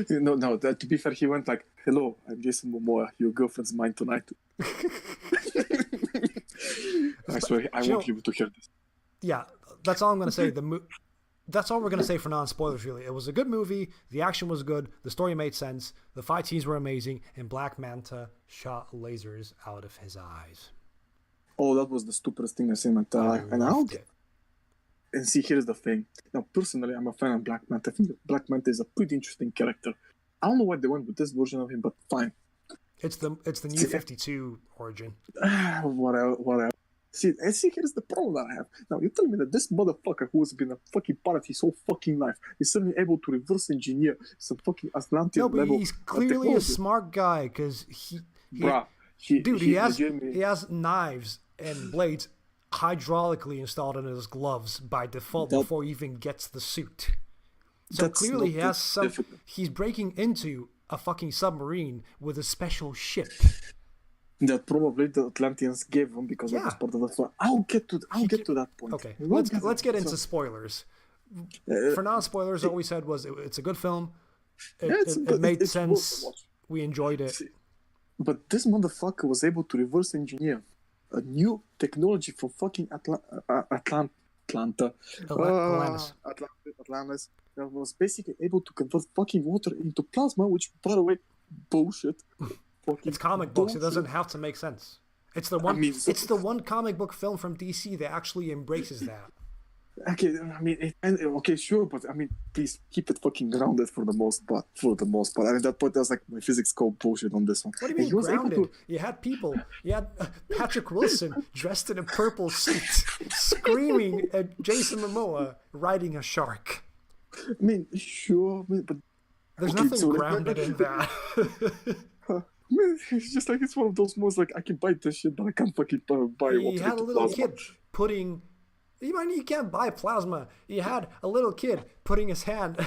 No, to be fair, he went like, hello, I'm Jason Momoa. Your girlfriend's mine tonight. I swear, I want you to hear this. Yeah, that's all I'm going to say. That's all we're going to say for non-spoilers, really. It was a good movie. The action was good. The story made sense. The fight scenes were amazing. And Black Manta shot lasers out of his eyes. Oh, that was the stupidest thing I've seen in my entire life. And see, here's the thing. Now, personally, I'm a fan of Black Manta. I think that Black Manta is a pretty interesting character. I don't know why they went with this version of him, but fine. It's the New 52 origin. Whatever. See, here's the problem that I have. Now, you tell me that this motherfucker who has been a fucking pirate his whole fucking life is suddenly able to reverse engineer some fucking Atlantean level. No, but he's clearly a smart guy because he has knives and blades hydraulically installed in his gloves by default before he even gets the suit. So clearly he's breaking into a fucking submarine with a special ship. That probably the Atlanteans gave him because that was part of the fun. I'll get to that point. Okay, let's get into spoilers. For non-spoilers, all we said was it's a good film. It made sense. We enjoyed it. But this motherfucker was able to reverse engineer a new technology from fucking Atlantis. Atlantis. That was basically able to convert fucking water into plasma, which, by the way, bullshit. It's comic books. It doesn't have to make sense. It's the one. It's the one comic book film from DC that actually embraces that. Okay, I mean, okay, sure, but I mean, please keep it fucking grounded for the most part. I mean, that point, that's like my physics code bullshit on this one. What do you mean grounded? You had people. You had Patrick Wilson dressed in a purple suit, screaming at Jason Momoa riding a shark. I mean, sure, but there's nothing grounded in that. It's just like it's one of those moves like I can buy this shit, but I can't fucking buy it. He had a little kid putting. You can't buy plasma. He had a little kid putting his hand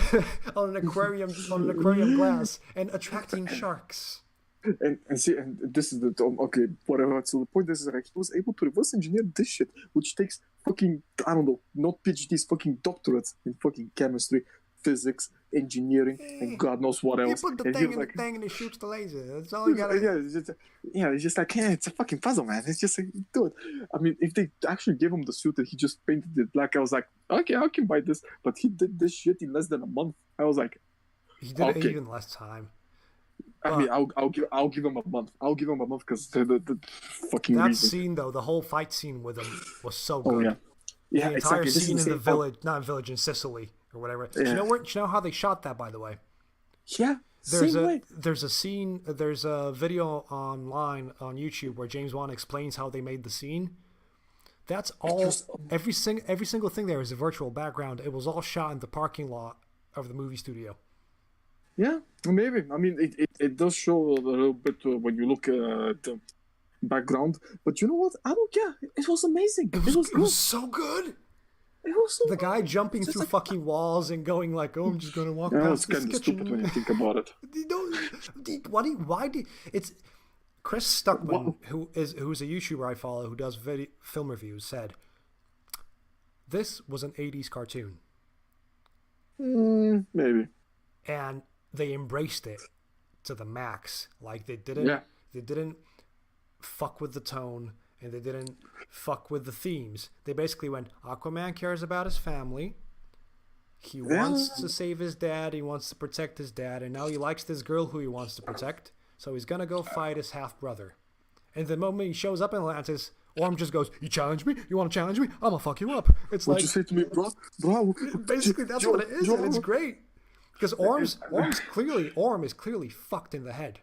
on an aquarium glass and attracting sharks. And this is okay, whatever. So the point is like he was able to reverse engineer this shit, which takes fucking not PhDs, fucking doctorates in fucking chemistry, physics, engineering, and God knows what else. You put the thing in the thing and it shoots the laser. That's all you gotta do. It's just like, it's a fucking puzzle, man. It's just like, do it. I mean, if they actually gave him the suit and he just painted it black, I was like, okay, I can buy this. But he did this shit in less than a month. I was like, he did it even less time. I mean, I'll give him a month. I'll give him a month because the fucking that reason. Scene though, the whole fight scene with him was so good. Oh yeah. Yeah, the entire exactly. scene in the village, not village, in Sicily or whatever. Yeah. Do you know how they shot that, by the way? Yeah, there's a video online on YouTube where James Wan explains how they made the scene. That's all. Every single thing there is a virtual background. It was all shot in the parking lot of the movie studio. Yeah, maybe. I mean, it does show a little bit when you look at the background. But you know what? I don't care. It was amazing. It was so good. It was so the guy jumping through like, fucking walls and going like, "Oh, I'm just gonna walk past this kitchen." It's kind of stupid when you think about it. It's Chris Stuckman, who's a YouTuber I follow who does film reviews, said this was an 80s cartoon. Maybe. And they embraced it to the max. Like they didn't They didn't fuck with the tone, and they didn't fuck with the themes. They basically went, Aquaman cares about his family. He wants to save his dad. He wants to protect his dad. And now he likes this girl who he wants to protect. So he's going to go fight his half-brother. And the moment he shows up in Atlantis, Orm just goes, you challenge me? You want to challenge me? I'm going to fuck you up. It's What like... you say to me, bro? Bro. Basically, that's what it is. And it's great. Because Orm is clearly fucked in the head.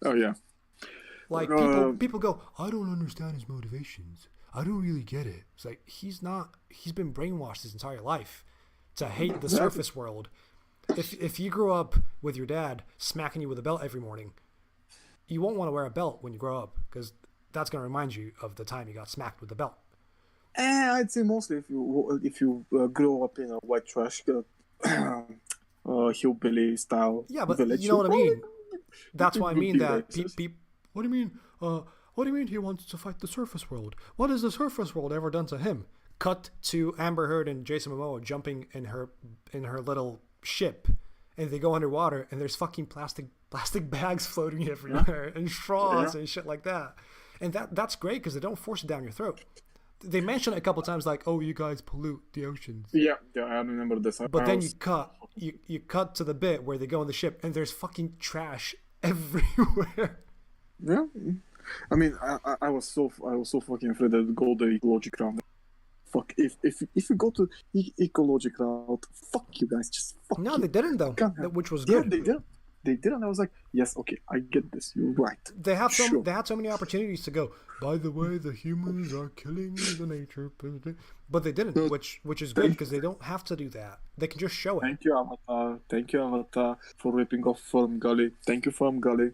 Oh, yeah. Like, people go, I don't understand his motivations. I don't really get it. It's like, he's been brainwashed his entire life to hate the surface world. If you grew up with your dad smacking you with a belt every morning, you won't want to wear a belt when you grow up, because that's going to remind you of the time you got smacked with the belt. I'd say mostly if you grow up in a white trash hillbilly style village. You know what I mean? That's why I mean that what do you mean? What do you mean he wants to fight the surface world? What has the surface world ever done to him? Cut to Amber Heard and Jason Momoa jumping in her little ship, and they go underwater, and there's fucking plastic bags floating everywhere and straws and shit like that. And that's great because they don't force it down your throat. They mention it a couple times, like, "Oh, you guys pollute the oceans." Yeah, I remember this. But then you cut to the bit where they go on the ship, and there's fucking trash everywhere. Yeah, I mean, I was so fucking afraid that it go the ecological route. Fuck, if you go to ecological route, fuck you guys, just fuck. No, they didn't though, which was good. They didn't. I was like, yes, okay, I get this. You're right. They had so many opportunities to go. By the way, the humans are killing the nature, but they didn't, which is good because they don't have to do that. They can just show it. Thank you, Avatar. Thank you, Avatar, for ripping off Firm Gully. Thank you, Firm Gully.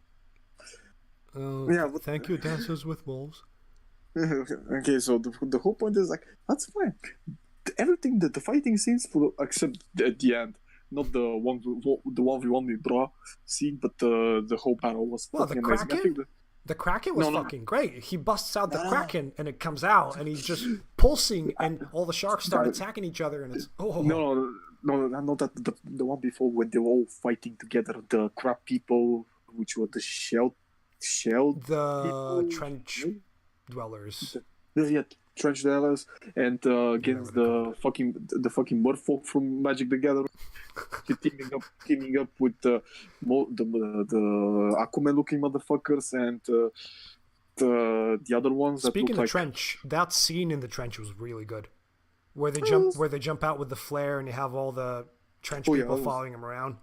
Thank you, Dances with Wolves. Okay, so the whole point is like, that's fine. Everything the fighting scenes except at the end. Not the 1v1 with Bra scene, but the whole battle was fucking amazing. I think the Kraken was fucking great. He busts out the Kraken and it comes out and he's just pulsing and all the sharks start attacking each other and it's No, not that the one before when they were all fighting together. The crab people, which were the shell the people. trench dwellers. Trench dwellers and against the fucking merfolk from Magic the Gathering. teaming up with the Aquaman looking motherfuckers and the other ones. Speaking of trench, that scene in the trench was really good. Where they jump out with the flare and you have all the trench people following them around.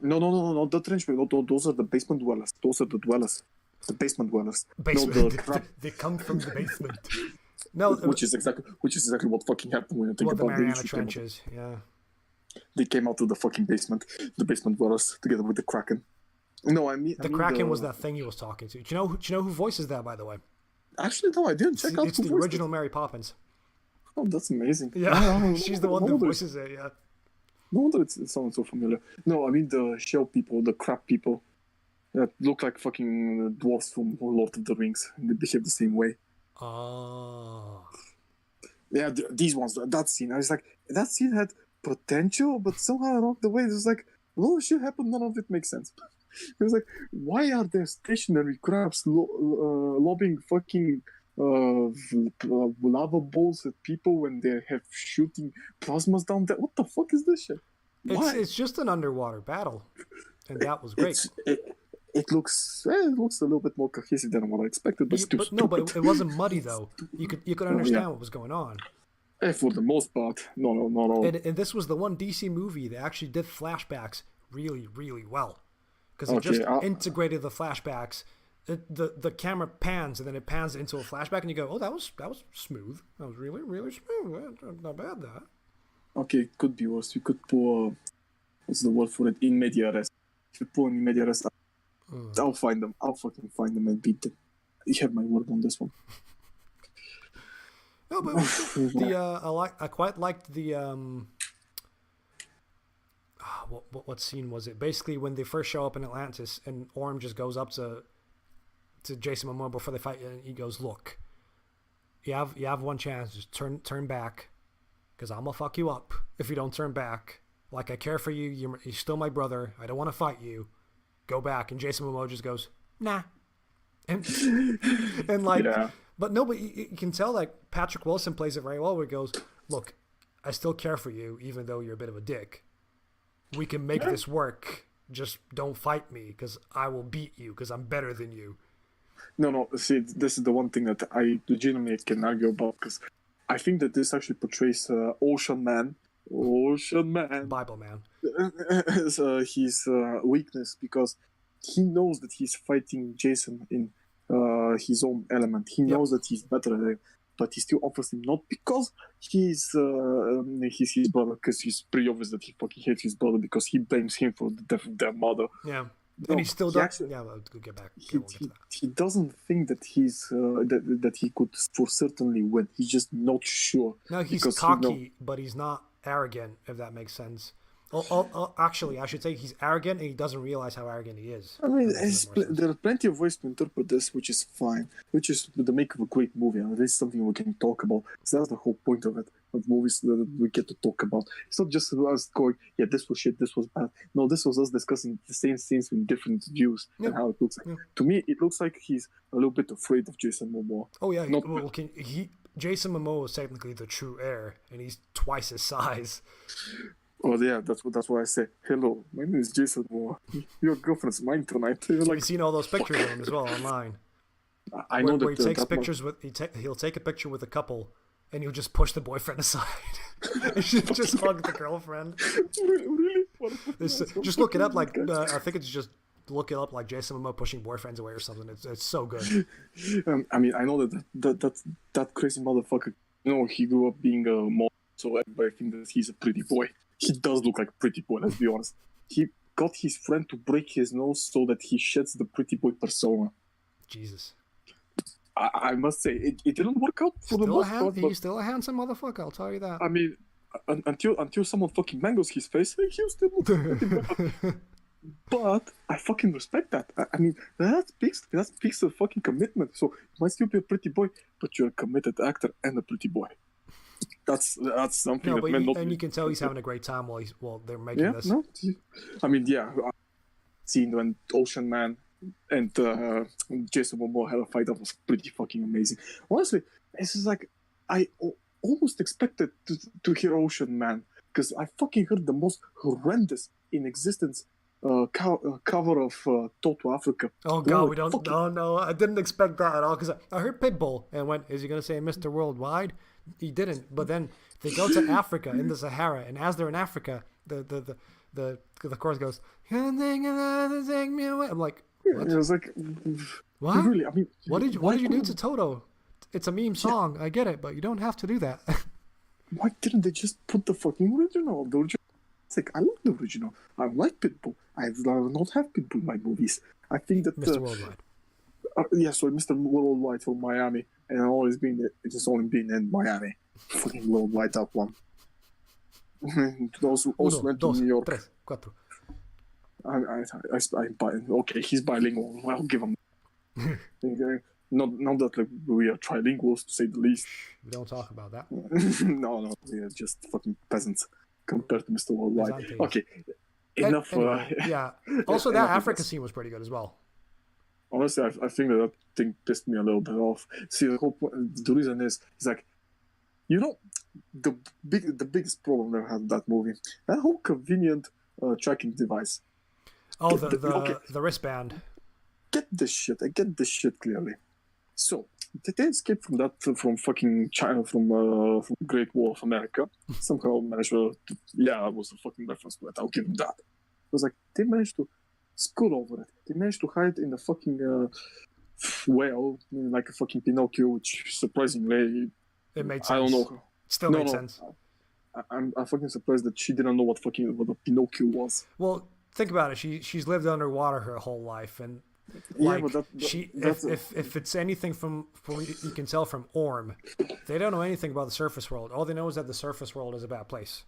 No, the trench people. Those are the basement dwellers. Those are the dwellers. The basement dwellers. They come from the basement. No, which is exactly what fucking happened when you think about the Mariana Trenches. Yeah, they came out to the fucking basement, the basement dwellers, together with the Kraken. No, I mean the Kraken was that thing he was talking to. Do you know who voices that, by the way? Actually, no, I didn't check out. It's the original Mary Poppins. Oh, that's amazing. Yeah, she's the one that voices it. Yeah. No wonder it sounds so familiar. No, I mean the shell people, the crab people, that look like fucking dwarfs from Lord of the Rings. They behave the same way. Oh. Yeah, these ones. That scene, I was like, that scene had potential, but somehow along the way, it was like, well, shit happened. None of it makes sense. It was like, why are there stationary crabs lobbing fucking lava balls at people when they have shooting plasmas down there? What the fuck is this shit? It's just an underwater battle, and that was great. It looks a little bit more cohesive than what I expected, but still stupid. No, but it wasn't muddy though. You could understand what was going on. For the most part, no, not all. And this was the one DC movie that actually did flashbacks really, really well, because it just integrated the flashbacks. The camera pans and then it pans into a flashback, and you go, "Oh, that was smooth. That was really, really smooth. Not bad, that." Okay, it could be worse. You could pour what's the word for it? In media res. If you pour in media res, I'll find them. I'll fucking find them and beat them. You have my word on this one. No, but I quite liked the what scene was it? Basically, when they first show up in Atlantis, and Orm just goes up to Jason Momoa before they fight, and he goes, "Look, you have one chance. Just turn back, because I'm gonna fuck you up if you don't turn back. Like, I care for you. You're still my brother. I don't want to fight you. Go back." And Jason Momoa just goes, "Nah, and and like, Yeah. but no, but you can tell like Patrick Wilson plays it very well. Where he goes, "Look, I still care for you, even though you're a bit of a dick. We can make Yeah. this work. Just don't fight me, because I will beat you, because I'm better than you." No. See, this is the one thing that I legitimately can argue about because I think that this actually portrays Ocean Man. Ocean Man. Bible man. As his weakness because he knows that he's fighting Jason in his own element. He Yep. knows that he's better than him, but he still offers him not because he's his brother, because he's pretty obvious that he fucking hates his brother because he blames him for the death of their mother. Yeah, No, and he still he does. actually- Yeah, we'll get back. He, We'll get to he, that. he doesn't think that he's that he could for certainly win. He's just not sure. No, he's because he cocky, but he's not arrogant, if that makes sense. Actually, I should say he's arrogant, and he doesn't realize how arrogant he is. I mean, That makes more sense. there are plenty of ways to interpret this, which is fine, which is the make of a great movie, and this is something we can talk about. So that's the whole point of it, of movies that we get to talk about. It's not just us going, yeah, this was shit, this was bad. No, this was us discussing the same scenes with different views Yeah. and how it looks like. Yeah. To me, it looks like he's a little bit afraid of Jason Momoa. Oh yeah, Not- well, Jason Momoa is technically the true heir, and he's twice his size. Oh yeah, that's what I say. Hello, my name is Jason Momoa. Your girlfriend's mine tonight. You're You've like, seen all those pictures of him as well online. I know Where that he takes that pictures with he'll take a picture with a couple, and he'll just push the boyfriend aside. He should just hug the girlfriend. really? What Just look it up. Like I think it's just look it up like Jason Momoa pushing boyfriends away or something. It's so good. I mean, I know that crazy motherfucker. You know, he grew up being a model, so everybody thinks that he's a pretty boy. He does look like a pretty boy. Let's be honest. He got his friend to break his nose so that he sheds the pretty boy persona. Jesus. I must say, it didn't work out for the most part. But He's still a handsome motherfucker. I'll tell you that. I mean, until someone fucking mangoes his face, he was still looking pretty boy. But I fucking respect that. I mean, that speaks to fucking commitment. So you might still be a pretty boy, but you're a committed actor and a pretty boy. That's something No, that but men not. you can tell he's having a great time while they're making Yeah, this. no. I mean, yeah. Seeing when Ocean Man and Jason Momoa had a fight, that was pretty fucking amazing. Honestly, it's just like I almost expected to hear Ocean Man because I fucking heard the most horrendous in existence cover of Toto Africa. Oh god, we Holy don't. fucking- No, I didn't expect that at all. Because I heard Pitbull and went, "Is he gonna say Mr. Worldwide?" He didn't. But then they go to Africa in the Sahara, and as they're in Africa, the chorus goes, "Take me away." I'm like, Yeah, it was like, what? really? I mean, What did you why do couldn't- to Toto? It's a meme song. I get it, but you don't have to do that. Why didn't they just put the fucking original? The original. It's like, I love the original. I like Pitbull. I do not have Pitbull in my movies. I think that Mr. Worldwide. yeah, so Mr. Worldwide from Miami, and it's just only been in Miami. Fucking Worldwide, that one. also Uno, went to dos, New York. tres, cuatro. Okay, he's bilingual. I'll give him. Not that like we are trilinguals to say the least. We don't talk about that. no, we are just fucking peasants compared to Mr. Worldwide. Peasantese. Okay, enough. Anyway, yeah. Also, enough that of Africa this. scene was pretty good as well. Honestly, I think that thing pissed me a little bit off. See, the reason is like, you know, the biggest problem I had with that movie, that whole convenient tracking device. Oh, Okay. the wristband. I get this shit clearly. So they escaped from fucking China, from Great Wall of America. Somehow managed to, yeah, it was a fucking reference to it. I'll give them that. It was like they managed to school over it. They managed to hide in the fucking well, like a fucking Pinocchio, which surprisingly, It made sense. I don't know. Still made sense. I'm fucking surprised that she didn't know what a Pinocchio was. Well, think about it. She's lived underwater her whole life, and Yeah, like but that's if it's anything from you can tell from Orm, they don't know anything about the surface world. All they know is that the surface world is a bad place.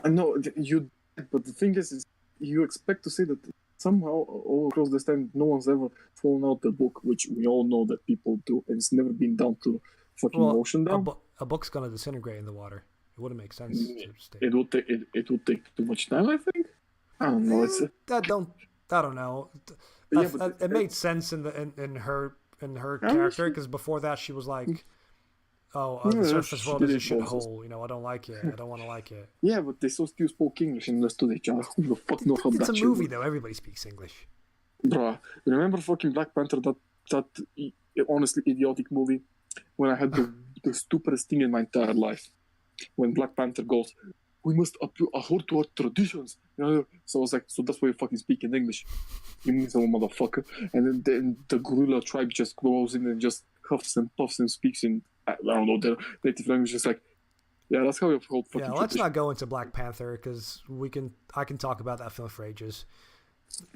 I know you, but the thing is you expect to say that somehow all across this time no one's ever fallen out the book, which we all know that people do, and it's never been down to fucking ocean down. A book's gonna disintegrate in the water. It wouldn't make sense to stay. It would take too much time, I think. I don't know. It's That don't I don't know. Yeah, but It made sense in her I character, wish- because before that she was like, "Oh, the yeah, surface she world did is a it also. shithole. You know, I don't like it. I don't want to like it." Yeah, but they still spoke English and understood each other. Who the fuck knows how It's that a shit movie works? though. Everybody speaks English. Bruh, remember fucking Black Panther, that honestly idiotic movie when I had the stupidest thing in my entire life. When Black Panther goes, we must adhere to our traditions. You know? So I was like, so that's why you fucking speak in English. You miserable motherfucker. And then the gorilla tribe just goes in and just huffs and puffs and speaks in, I don't know, their native language. Just like, yeah, that's how you hold fucking Yeah, let's tradition. not go into Black Panther, because I can talk about that film for ages.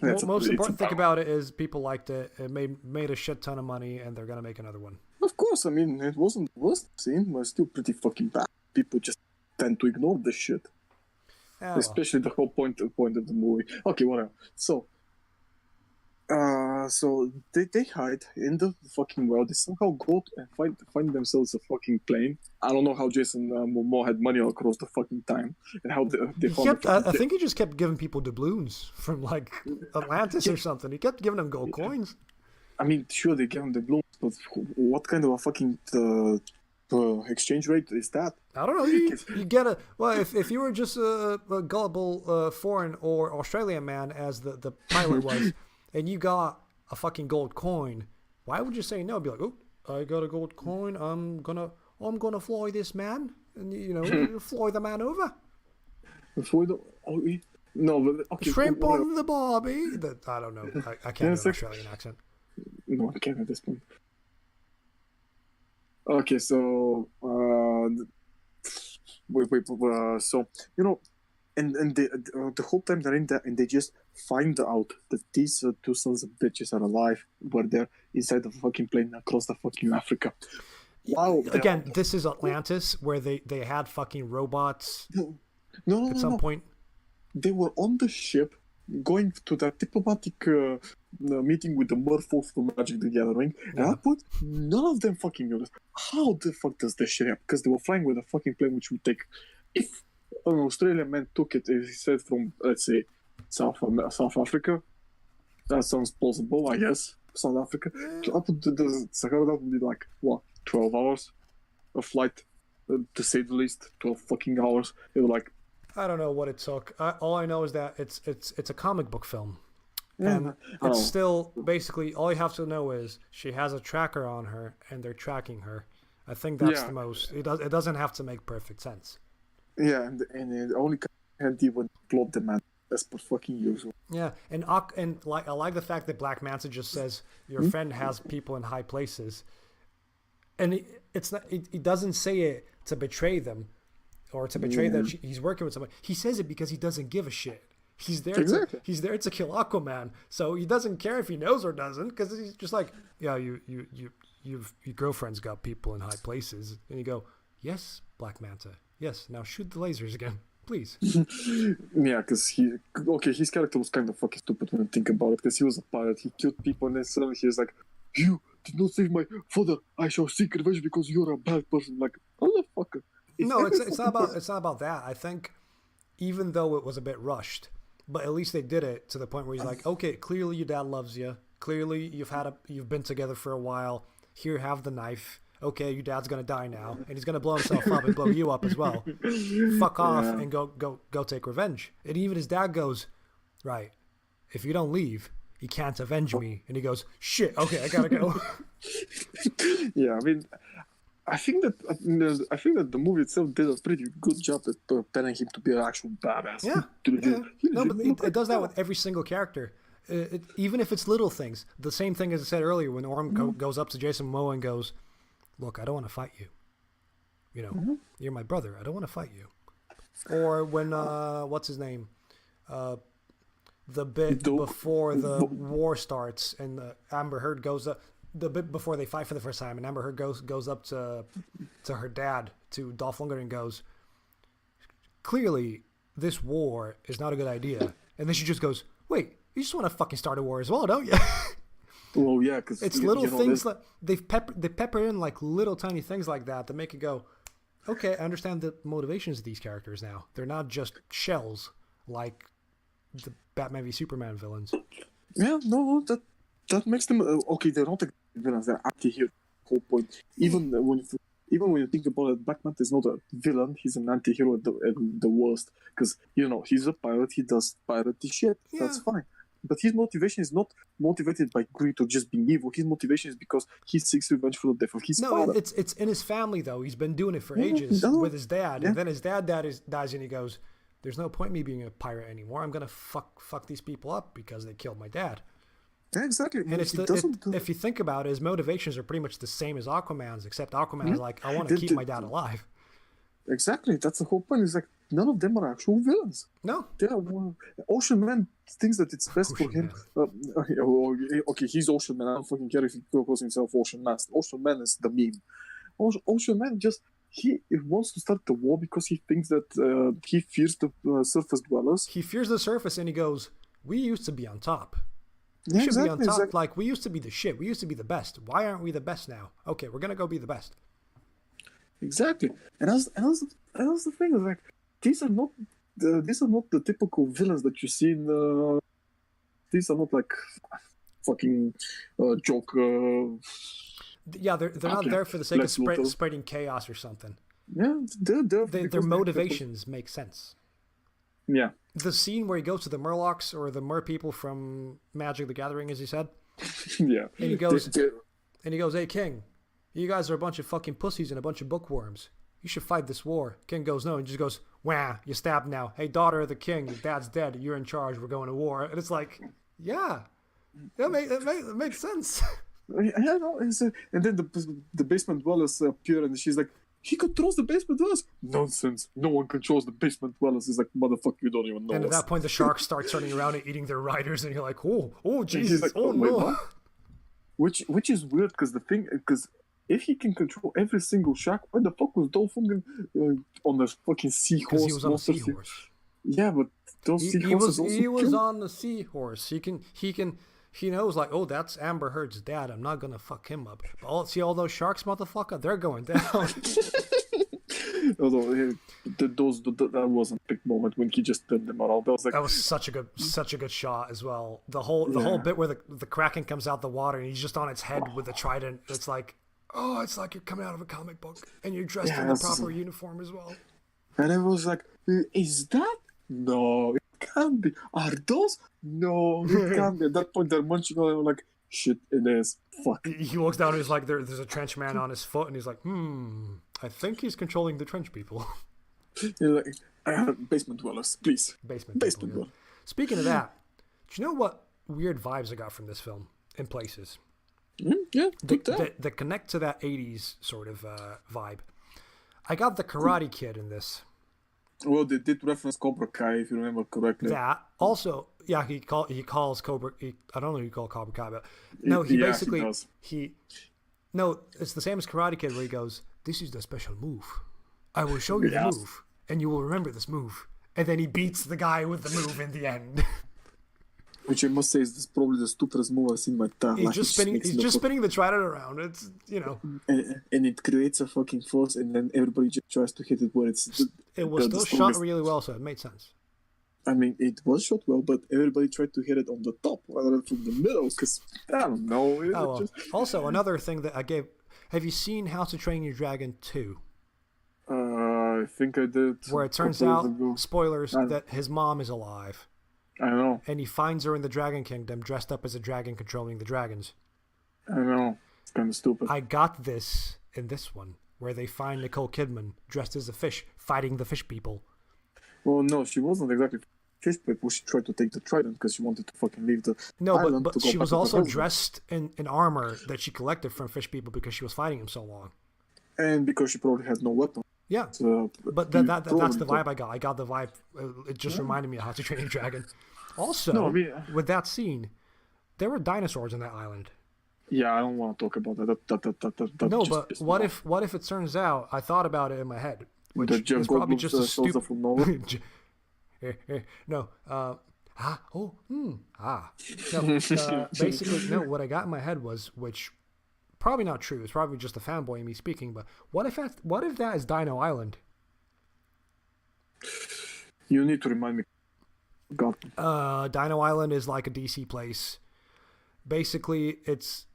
It's Most important thing about. about it is people liked it. It made a shit ton of money, and they're gonna make another one. Of course, I mean, it wasn't the worst scene, but it's still pretty fucking bad. People just tend to ignore this shit. Yeah, well. Especially the whole point of the movie. Okay, whatever. So they hide in the fucking world. They somehow go and find themselves a fucking plane. I don't know how Jason Momoa had money across the fucking time and how they He found. kept, I think he just kept giving people doubloons from like Atlantis or something. He kept giving them gold coins. I mean, sure they gave him the balloons, but what kind of a fucking exchange rate is that? I don't know. You get a well if you were just a gullible foreign or Australian man, as the pilot was, and you got a fucking gold coin, why would you say no? Be like, oh, I got a gold coin. I'm gonna fly this man, and you know, fly the man over. Before the no, but okay. Shrimp whatever. on the barbie. I don't know. I can't do an Australian accent. No, I can't at this point. Okay, so so you know, and the whole time they're in there, and they just find out that these two sons of bitches are alive, were there inside the fucking plane across the fucking Africa. Wow! Again, this is Atlantis, where they had fucking robots No, at some point. They were on the ship going to that diplomatic meeting with the merfolk from Magic the Gathering, and at that point, none of them fucking knew this. How the fuck does this shit happen? Because they were flying with a fucking plane which would take, if an Australian man took it, he said from, let's say, South Africa, that sounds plausible, I guess, South Africa, up to the Sahara, that would be like, what, 12 hours of flight, to say the least, 12 fucking hours. It was like, I don't know what it took. All I know is that it's a comic book film, yeah, and it's still basically all you have to know is she has a tracker on her and they're tracking her. I think that's Yeah. the most. It doesn't have to make perfect sense. yeah, and it only can't even plot the man. That's per fucking usual. Yeah, and like I like the fact that Black Manta just says your friend has people in high places, and it's not. It doesn't say it to betray them, or to betray that he's working with somebody. He says it because he doesn't give a shit. He's there. Exactly. He's there to kill Aquaman, so he doesn't care if he knows or doesn't, because he's just like, yeah, your girlfriend's got people in high places, and you go, yes, Black Manta, yes. Now shoot the lasers again, please. Yeah, because his character was kind of fucking stupid when you think about it, because he was a pirate, he killed people, and then suddenly he was like, you did not save my father, I shall seek revenge because you're a bad person. Like, motherfucker. No, it's not about that. I think even though it was a bit rushed, but at least they did it to the point where he's like, okay, clearly your dad loves you. Clearly you've been together for a while. Here, have the knife. Okay, your dad's gonna die now, and he's gonna blow himself up and blow you up as well. Fuck off and go take revenge. And even his dad goes, right, if you don't leave, he can't avenge me. And he goes, shit, okay, I gotta go. Yeah, I mean, I think that the movie itself did a pretty good job at preparing him to be an actual badass. Yeah. No, but it does that with every single character. Even if it's little things. The same thing as I said earlier when Orm goes up to Jason Momoa and goes, look, I don't want to fight you. You know, you're my brother. I don't want to fight you. Or when, what's his name? The bit before the war starts and Amber Heard goes up, the bit before they fight for the first time, and Amber Heard goes up to her dad, to Dolph Lundgren, and goes, clearly this war is not a good idea. And then she just goes, wait, you just want to fucking start a war as well, don't you? Well, yeah, because it's little things that they pepper in, like little tiny things like that make it go, okay, I understand the motivations of these characters now. They're not just shells like the Batman v Superman villains. Yeah, no, that makes them okay. They're not villains; they're anti-hero. Whole point. Even when you think about it, Black Manta is not a villain. He's an anti-hero at the worst. Because he's a pirate. He does piratey shit. Yeah. That's fine. But his motivation is not motivated by greed or just being evil. His motivation is because he seeks revenge for the death of his father. It's in his family though. He's been doing it for ages with his dad, and then his dad dies, and he goes, "There's no point in me being a pirate anymore. I'm gonna fuck these people up because they killed my dad." Yeah, exactly. And if you think about it, his motivations are pretty much the same as Aquaman's, except Aquaman is like, "I want to keep my dad alive." Exactly. That's the whole point. It's like none of them are actual villains. No. Ocean Man thinks that it's best for him. Okay, he's Ocean Man. I don't fucking care if he calls himself Ocean Man. Ocean Man is the meme. Ocean Man he wants to start the war because he thinks that he fears the surface dwellers. He fears the surface, and he goes, "We used to be on top. We Yeah, should be on top. exactly. Like, we used to be the shit. We used to be the best. Why aren't we the best now? Okay, we're gonna go be the best." Exactly, and that's the thing. Is like these are not the typical villains that you see in. These are not like fucking Joker. Yeah, they're not there for the sake of spreading chaos or something. Yeah, they're Their motivations make sense. Yeah, The scene where he goes to the Murlocs or the Mer people from Magic the Gathering, as he said, yeah. and he goes, "Hey King, you guys are a bunch of fucking pussies and a bunch of bookworms. You should fight this war." King goes, "No," and just goes, "Wah, you're stabbed now. Hey, daughter of the king, your dad's dead. You're in charge. We're going to war." And it's like, yeah, it makes sense. Yeah, no, and then the basement dwellers appear, and she's like, "He controls the basement dwellers." Nonsense. No one controls the basement dwellers. It's like, motherfucker, you don't even know. And at us. that point, the sharks start turning around and eating their riders, and you're like, oh, And Jesus, he's like, oh wait, no. what? Which is weird because if he can control every single shark, why the fuck was Dolphin on the fucking seahorse? Because he was on a seahorse. Yeah, but those seahorses also He was kill- on the seahorse. He knows, like, oh, that's Amber Heard's dad. I'm not gonna fuck him up. But see all those sharks, motherfucker? They're going down. Although that was a big moment when he just turned them around. That was like, That was such a good shot as well. The whole bit where the Kraken comes out the water and he's just on its head with the trident. It's like, oh, it's like you're coming out of a comic book and you're dressed in the proper uniform as well. and I was like, is that? No, it can't be. Are those? No, it can't be. At that point, they're munching on it. Like, shit, it is. Fuck. He walks down and he's like, there's a trench man on his foot, and he's like, I think he's controlling the trench people. You're like, basement dwellers, please. Basement Basement people. dwellers. Speaking of that, do you know what weird vibes I got from this film in places? Yeah, good time. That connect to that 80s sort of vibe. I got the Karate Kid in this. Well, they did reference Cobra Kai, if you remember correctly. That also, yeah, he calls Cobra. I don't know who you call Cobra Kai, but no, he Yeah, basically he does. no, it's the same as Karate Kid where he goes, "This is the special move. I will show you the Yes. move, and you will remember this move." And then he beats the guy with the move in the end. Which I must say is probably the stupidest move I've seen in my entire He's life. just spinning the trident around. It's And it creates a fucking force, and then everybody just tries to hit it where it's. it was the still shot strongest. really well, so it made sense. I mean, it was shot well, but everybody tried to hit it on the top rather than from the middle, because, I don't know. It Oh, well. just, Also, another thing that I gave. Have you seen How to Train Your Dragon 2? I think I did. Where it turns couple out, years ago. spoilers, that his mom is alive. I know. And he finds her in the Dragon Kingdom dressed up as a dragon controlling the dragons. I know. It's kind of stupid. I got this in this one, where they find Nicole Kidman dressed as a fish fighting the fish people. Well, no, she wasn't exactly fish people. She tried to take the trident because she wanted to fucking leave the No, island but to go she back was to her also husband. dressed in armor that she collected from fish people because she was fighting him so long. And because she probably had no weapon. Yeah. So, But that's the vibe I got. I got the vibe. It just reminded me of How to Train Your Dragon. Also, No, I mean, with that scene, there were dinosaurs on that island. yeah, I don't want to talk about that. That No, just but pissed me what off. if it turns out, I thought about it in my head, which That Jeff is probably Goldblum just a shows up stupid... from nowhere? No, no, basically, no, what I got in my head was, which probably not true, it's probably just a fanboy in me speaking, but what if that is Dino Island? You need to remind me. Gotham. Dino Island is like a DC place. Basically, it's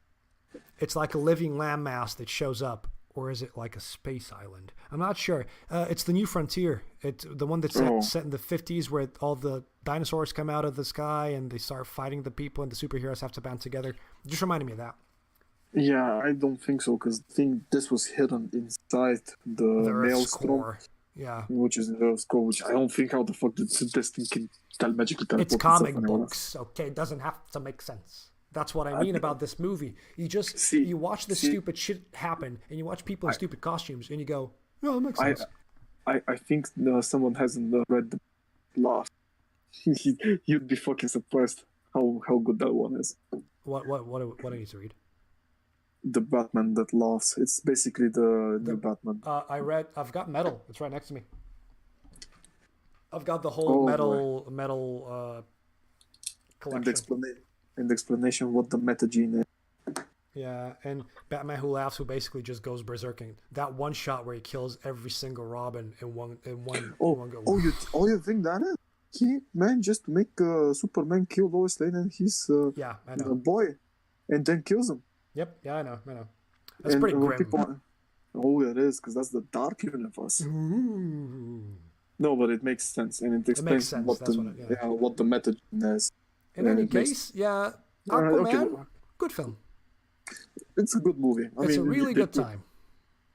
like a living landmass that shows up, or is it like a space island? I'm not sure. It's the New Frontier. It's the one that's set in the 50s, where all the dinosaurs come out of the sky and they start fighting the people, and the superheroes have to band together. It just reminded me of that. Yeah, I don't think so, because I think this was hidden inside the Maelstrom. Yeah. Which is in Earth's core, which I don't think how the fuck this thing can magically teleport. It's comic books, okay? It doesn't have to make sense. That's what I mean about this movie. You watch this stupid shit happen, and you watch people in stupid costumes, and you go, "No, that makes sense." I think someone hasn't read the last. You'd be fucking surprised how good that one is. What do I need to read? The Batman That Laughs. It's basically the new Batman. I've got Metal. It's right next to me. I've got the whole metal collection. And the explanation what the metagene is. Yeah, and Batman Who Laughs, who basically just goes berserking. That one shot where he kills every single Robin in one go. You think that is? He managed just to make Superman kill Lois Lane and his boy, and then kills him. Yep, yeah, I know. That's pretty grim. It is, because that's the dark universe. Ooh. No, but it makes sense, and it explains what the metagene is. In any case, Aquaman, good film. It's a good movie. It's a really good time.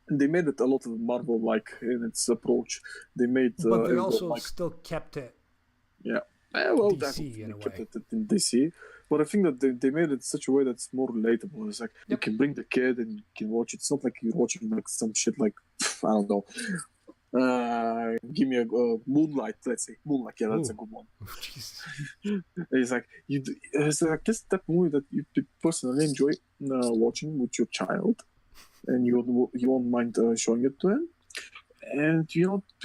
They made it a lot of Marvel-like in its approach. But they also still kept it. Yeah. DC in a way. Kept it in DC. But I think that they made it in such a way that's more relatable. It's like you can bring the kid and you can watch it. It's not like you're watching like some shit like, I don't know. Give me a Moonlight, let's say. Moonlight, yeah, that's a good one. It's like, I guess that movie that you personally enjoy watching with your child, and you won't mind showing it to him. And,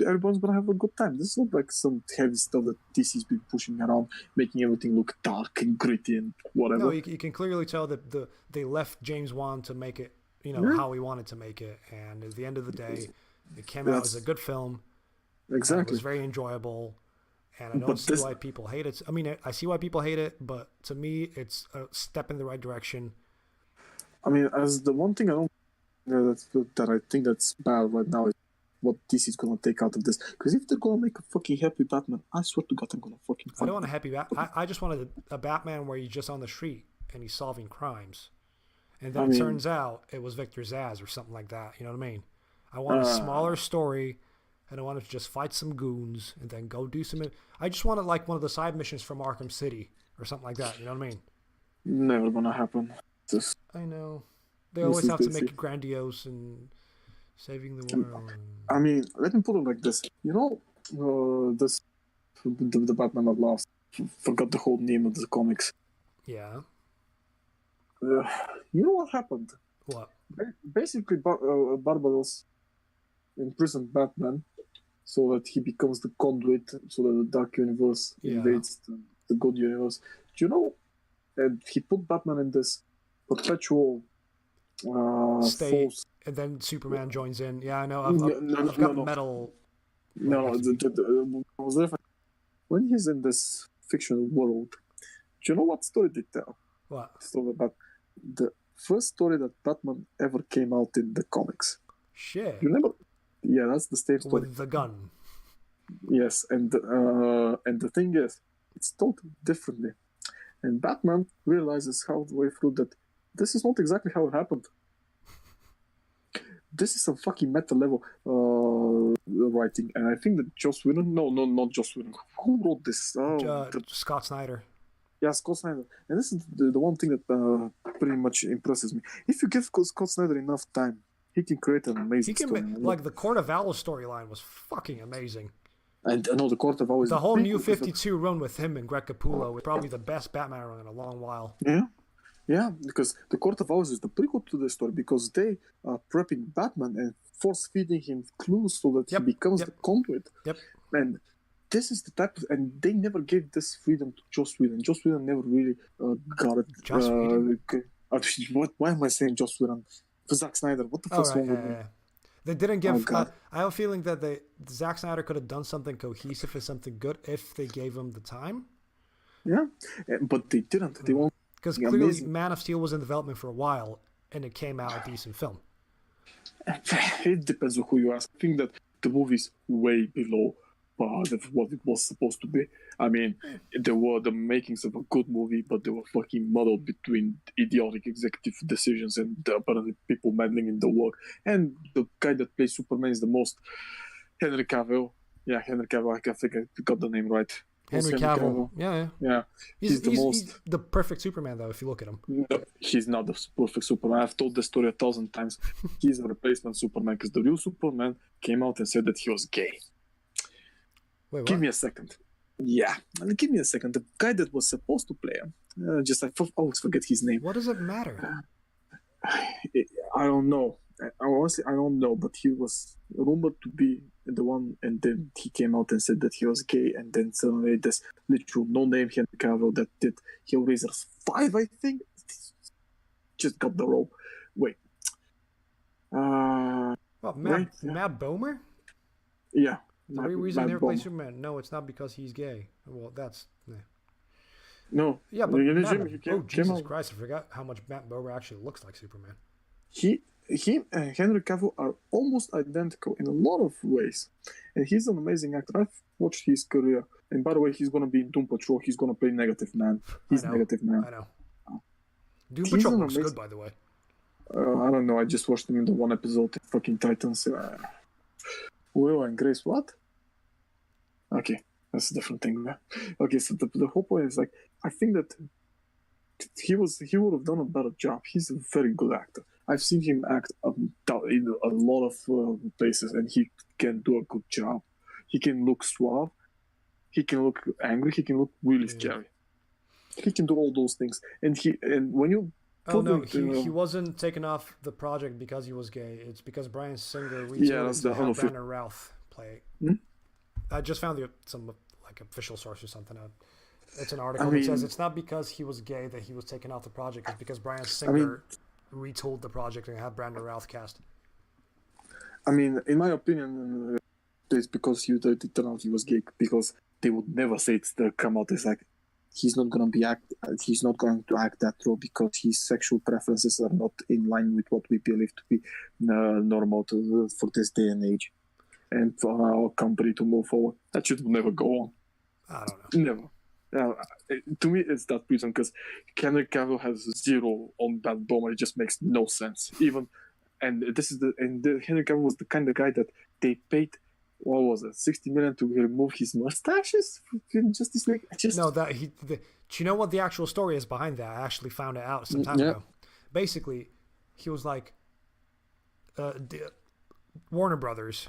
everyone's going to have a good time. This is not like some heavy stuff that DC's been pushing around, making everything look dark and gritty and whatever. No, you can clearly tell that they left James Wan to make it, how he wanted to make it. And at the end of the day, it came out as a good film. Exactly. It was very enjoyable. And I don't see why people hate it. I mean, I see why people hate it, but to me, it's a step in the right direction. I mean, as the one thing that I think that's bad right now is what DC's gonna take out of this. Because if they're gonna make a fucking happy Batman, I swear to God, I'm gonna fucking. I don't want a happy Batman. I just wanted a Batman where he's just on the street and he's solving crimes, and then it turns out it was Victor Zsasz or something like that. You know what I mean? I want a smaller story, and I want to just fight some goons and then go do some. I just wanted like one of the side missions from Arkham City or something like that. You know what I mean? Never gonna happen. I know. They always have to make it grandiose and saving the world. I mean, let me put it like this. The Batman That Laughs. Forgot the whole name of the comics. Yeah. You know what happened? What? Basically, Barbaros imprisoned Batman so that he becomes the conduit, so that the Dark Universe invades the Good Universe. Do you know? And he put Batman in this perpetual state, false. And then Superman joins in. Yeah, I know. I've got Metal. When he's in this fictional world, do you know what story they tell? What? Story about the first story that Batman ever came out in the comics. Shit. You remember? Yeah, that's the same story. With the gun. Yes, and the thing is, it's told differently. And Batman realizes halfway through that this is not exactly how it happened. This is some fucking meta level writing, and I think that Joss Whedon, not Joss Whedon. Who wrote this? Scott Snyder. Yeah, Scott Snyder. And this is the one thing that pretty much impresses me. If you give Scott Snyder enough time, he can create an amazing story. Like the Court of Owls storyline was fucking amazing. And I know the Court of Owls. The whole New 52 run with him and Greg Capullo was probably the best Batman run in a long while. Yeah, because the Court of Owls is the prequel to the story, because they are prepping Batman and force-feeding him clues so that he becomes the conduit. Yep. And this is the type of... And they never gave this freedom to Joss Whedon. Joss Whedon never really got it. Joss Whedon? Why am I saying Joss Whedon? For Zack Snyder, what the fuck's wrong with me? They didn't Oh give. god. I have a feeling that Zack Snyder could have done something cohesive and something good if they gave him the time. Yeah, but they didn't. They won't. Because be clearly, amazing. Man of Steel was in development for a while, and it came out a decent film. It depends on who you ask. I think that the movie's way below what it was supposed to be. I mean, there were the makings of a good movie, but they were fucking muddled between idiotic executive decisions and apparently people meddling in the work. And the guy that plays Superman is the most Henry Cavill. Yeah, Henry Cavill. I think I got the name right. Henry Cavill. Yeah. Yeah, he's the perfect Superman, though, if you look at him. No, he's not the perfect Superman. I've told the story 1,000 times. He's a replacement Superman because the real Superman came out and said that he was gay. Wait, what? Give me a second. Yeah, give me a second. The guy that was supposed to play him, I always forget his name. What does it matter? I don't know. Honestly, I don't know. But he was rumored to be the one, and then he came out and said that he was gay, and then suddenly this literal no-name Henry Cavill that did Hellraiser 5, I think, just got the role. Wait. Well, Right, Matt Bomer? Yeah. The reason they replaced Superman? No, it's not because he's gay. Well, that's... No. Yeah, but came Jesus out. Christ, I forgot how much Matt Bomer actually looks like Superman. He and Henry Cavill are almost identical in a lot of ways, and he's an amazing actor. I've watched his career, and by the way, he's gonna be in Doom Patrol. He's gonna play Negative Man. He's Negative Man. I know. Doom Patrol looks good, by the way. I don't know. I just watched him in the one episode of fucking Titans. Will and Grace, what? Okay, that's a different thing. Man. Okay, so the whole point is like, I think that he would have done a better job. He's a very good actor. I've seen him act in a lot of places, and he can do a good job. He can look suave. He can look angry. He can look really scary. He can do all those things. And when you he wasn't taken off the project because he was gay. It's because Bryan Singer retooled to have Brandon Routh play. I just found some like official source or something. It's an article that says it's not because he was gay that he was taken off the project. It's because Bryan Singer retooled the project and had Brandon Routh cast. I mean, in my opinion, it's because he turned out he was gay, because they would never say it's the come out as like he's not going to act that role because his sexual preferences are not in line with what we believe to be normal for this day and age, and for our company to move forward. That should never go on. I don't know. Never. To me, it's that reason, because Henry Cavill has zero on that bomber. It just makes no sense. Henry Cavill was the kind of guy that they paid, what was it, $60 million to remove his mustaches in Justice League. Do you know what the actual story is behind that? I actually found it out some time ago. Basically, he was like, Warner Brothers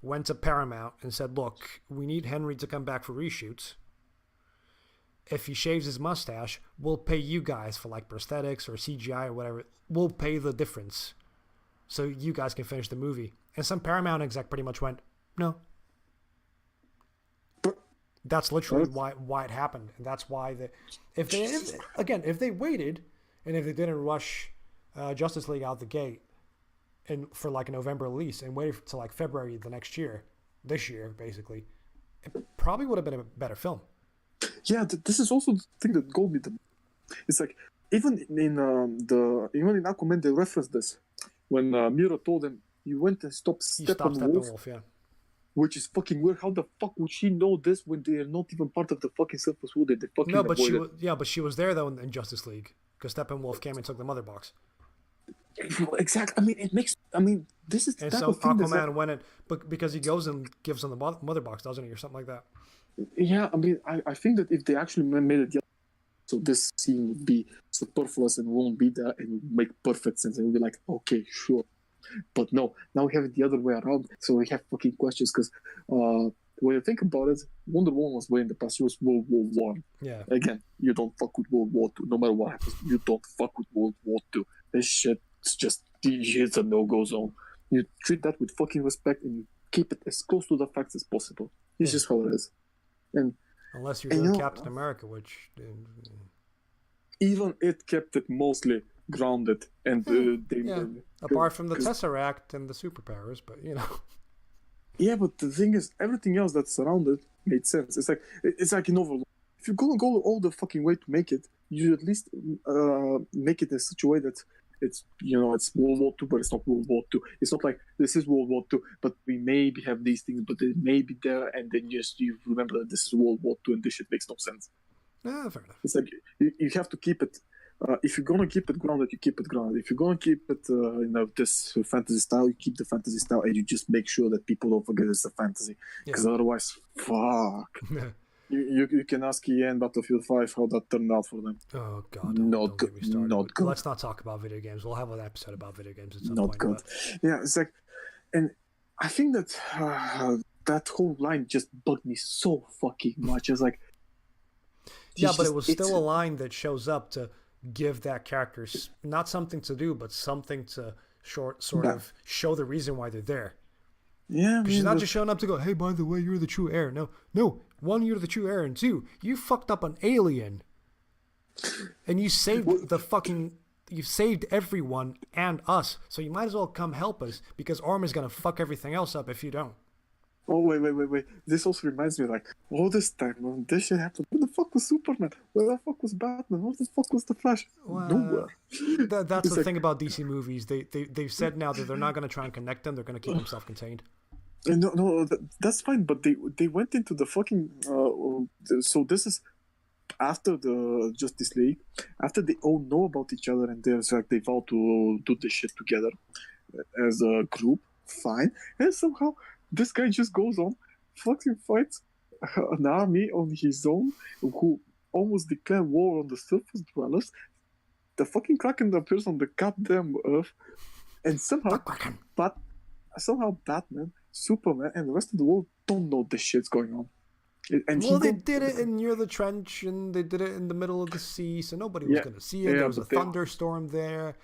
went to Paramount and said, "Look, we need Henry to come back for reshoots. If he shaves his mustache, we'll pay you guys for like prosthetics or CGI or whatever. We'll pay the difference so you guys can finish the movie." And some Paramount exec pretty much went, "No." That's literally why it happened. And that's why if they waited and if they didn't rush Justice League out the gate and for like a November release and waited till like February this year basically, it probably would have been a better film. Yeah, this is also the thing that got me. It's like even in Aquaman they referenced this when Mira told him you went and stopped Steppenwolf, which is fucking weird. How the fuck would she know this when they are not even part of the fucking Surface World? They fucking but she was there though in Justice League because Steppenwolf came and took the mother box. Exactly. I mean, it makes. I mean, this is. And so Aquaman went in, but because he goes and gives them the mother box, doesn't he, or something like that? Yeah, I mean, I think that if they actually made it, so this scene would be superfluous and won't be there, and would make perfect sense, and we'd be like, okay, sure. But no, now we have it the other way around, so we have fucking questions because when you think about it, Wonder Woman was way in the past. She was World War I. Yeah. Again, you don't fuck with World War II. No matter what happens, you don't fuck with World War II. This shit. It's just it's a no-go zone. You treat that with fucking respect and you keep it as close to the facts as possible. It's just how it is. And unless you're doing Captain America, which even it kept it mostly grounded, and Apart from the 'Cause- Tesseract and the superpowers, but you know. Yeah, but the thing is, everything else that's surrounded made sense. It's like in Overlord. If you're gonna go all the fucking way to make it, you at least make it in such a way that it's it's World War II, but it's not World War II. It's not like this is World War II, but we maybe have these things, but they may be there, and then just you remember that this is World War II, and this shit makes no sense. Yeah, fair enough. It's like you have to keep it. If you're gonna keep it grounded, you keep it grounded. If you're gonna keep it, this fantasy style, you keep the fantasy style, and you just make sure that people don't forget it's a fantasy. Because otherwise, fuck. You can ask Ian Battlefield 5 how that turned out for them. Oh god, Not don't get me started. not good. Let's not talk about video games. We'll have an episode about video games at some Not point. good. Yeah, it's like, and I think that that whole line just bugged me so fucking much. It's like, yeah, but it was still a line that shows up to give that character not something to do, but something to sort of show the reason why they're there. Yeah, because she's not just showing up to go, hey, by the way, you're the true heir. No, one, you're the true heir, and two, you fucked up an alien, and you saved you've saved everyone and us, so you might as well come help us, because Arm is gonna fuck everything else up if you don't. Oh, wait. This also reminds me, like, all this time when this shit happened, where the fuck was Superman? Where the fuck was Batman? Where the fuck was the Flash? Well, nowhere. That's the thing about DC movies. They've said now that they're not going to try and connect them. They're going to keep them self-contained. No, that's fine, but they went into the fucking... so this is after the Justice League, after they all know about each other, and they vow to do this shit together as a group, fine. And somehow... this guy just goes on, fucking fights an army on his own, who almost declare war on the surface dwellers. The fucking Kraken appears on the goddamn Earth, and somehow Batman, Superman, and the rest of the world don't know this shit's going on. And they did it near the trench, and they did it in the middle of the sea, so nobody was going to see it. There was a thunderstorm there.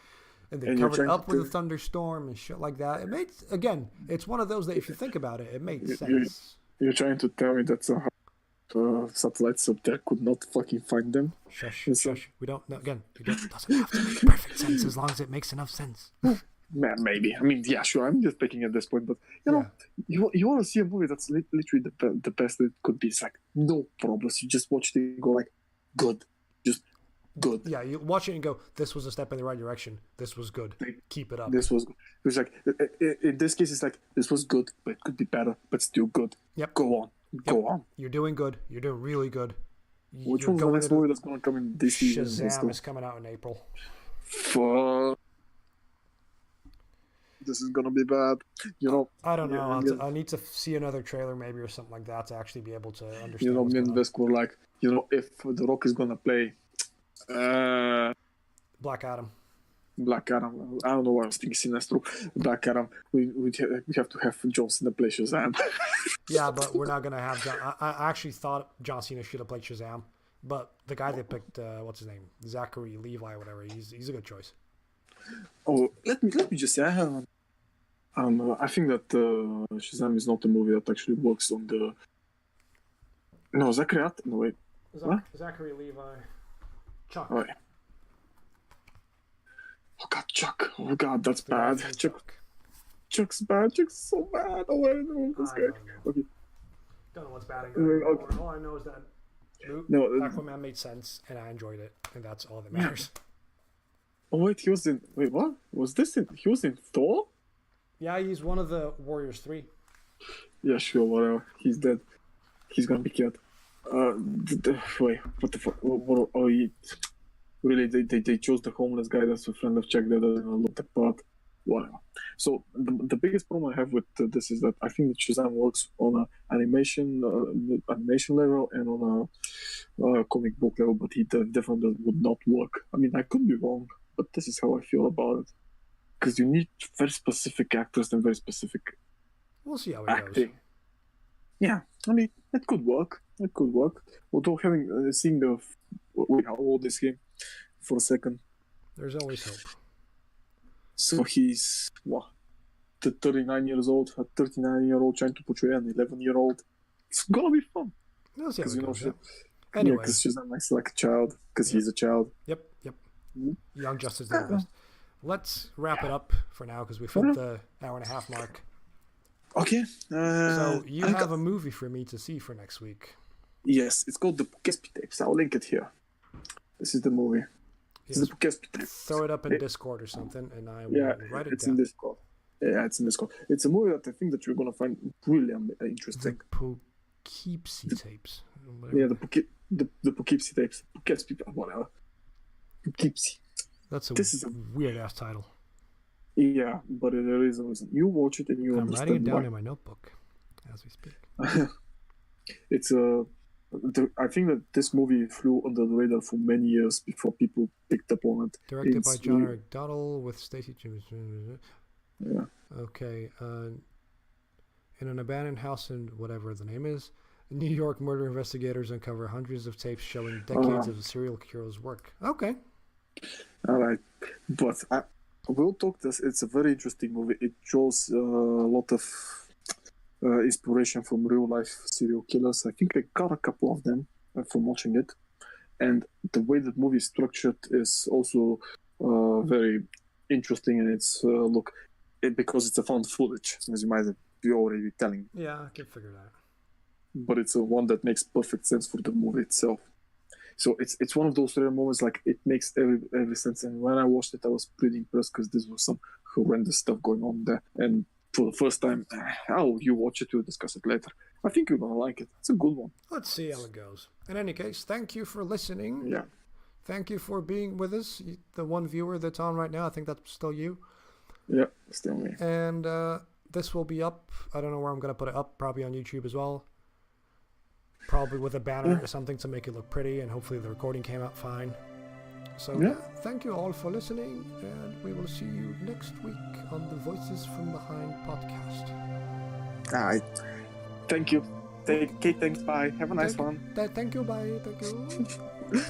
And they covered up with a thunderstorm and shit like that. It's one of those that if you think about it, it made sense. You're trying to tell me that satellites up there could not fucking find them? Shush. We don't know. Again, it doesn't have to make perfect sense as long as it makes enough sense. Maybe. I mean, yeah, sure. I'm just picking at this point, but you want to see a movie that's literally the best that it could be. It's like no problems. You just watch it and go like, good. Just good. Yeah, you watch it and go, this was a step in the right direction. This was good. Keep it up. This was good. It's like, in this case, it's like, this was good, but it could be better, but still good. Yep. Go on. Go on. You're doing good. You're doing really good. Which one's the next movie that's going to come in this season? Shazam is coming out in April. Fuck. This is going to be bad. I don't know. I need to see another trailer maybe or something like that to actually be able to understand. Me and Vesk were like, if The Rock is going to play Black Adam. I don't know why I was thinking Sinestro. Black Adam. We have to have John Cena play Shazam. Yeah, but we're not gonna have John. I actually thought John Cena should have played Shazam, but the guy they picked, what's his name, Zachary Levi, whatever. He's a good choice. Oh, let me just say, I think that Shazam is not a movie that actually works on the. No, Zachary. No wait. Zachary Levi. Chuck. Oh, yeah. Oh god, Chuck. Oh god, that's bad. Chuck's bad. Chuck's so bad. Oh, I don't know this guy. Okay. Don't know what's bad in okay. All I know is that Aquaman made sense, and I enjoyed it, and that's all that matters. Oh wait, wait, what? He was in Thor? Yeah, he's one of the Warriors 3. Yeah, sure, whatever. He's dead. He's gonna be killed. Wait, what the fuck? Really, they chose the homeless guy that's a friend of Chuck that doesn't look the part. Whatever. So the biggest problem I have with this is that I think that Shazam works on an animation level and on a comic book level, but he definitely would not work. I mean, I could be wrong, but this is how I feel about it. Because you need very specific actors and very specific We'll see how it acting. goes. Yeah, I mean, it could work. Although seeing how old is he for a second. There's always hope. So he's, 39 years old, a 39-year-old trying to portray an 11-year-old. It's gonna be fun. We'll see how it goes. Anyway. Because she's like a child, because he's a child. Yep. Mm-hmm. Young Justice did the best. let's wrap it up for now because we've hit the hour and a half mark. Okay. So you have a movie for me to see for next week. Yes, it's called The Poughkeepsie Tapes. I'll link it here. This is the movie. This is The Poughkeepsie Tapes. Throw it up in Discord or something, and I will write it it's down. in Discord. Yeah, it's in Discord. It's a movie that I think that you're gonna find really interesting. The Poughkeepsie Tapes. Yeah, the Poughkeepsie Tapes. Poughkeepsie, whatever. Poughkeepsie. This is a weird ass title. Yeah, but there is a reason. You watch it and you understand. I'm writing it down in my notebook as we speak. It's I think that this movie flew under the radar for many years before people picked up on it. Directed by John Eric Dowdle with Stacey Jameson. Yeah. Okay. In an abandoned house in whatever the name is, New York murder investigators uncover hundreds of tapes showing decades of a serial killer's work. Okay. All right, but we'll talk this. It's a very interesting movie. It shows a lot of inspiration from real life serial killers. I think I got a couple of them from watching it, and the way that movie is structured is also very interesting. And it's because it's a found footage, as you might be already telling. Yeah, I can figure that. But it's one that makes perfect sense for the movie itself. So it's one of those rare moments, like it makes every sense. And when I watched it, I was pretty impressed because this was some horrendous stuff going on there. And for the first time, you watch it, we'll discuss it later. I think you're gonna like it. It's a good one. Let's see how it goes. In any case, thank you for listening. Yeah. Thank you for being with us. The one viewer that's on right now, I think that's still you. Yeah, still me. And this will be up. I don't know where I'm gonna put it up. Probably on YouTube as well. Probably with a banner or something to make it look pretty, and hopefully the recording came out fine. So thank you all for listening, and we will see you next week on the Voices from Behind podcast. All right. Thank you. Okay, thanks. Bye. Have a nice one. Thank you. Bye. Thank you.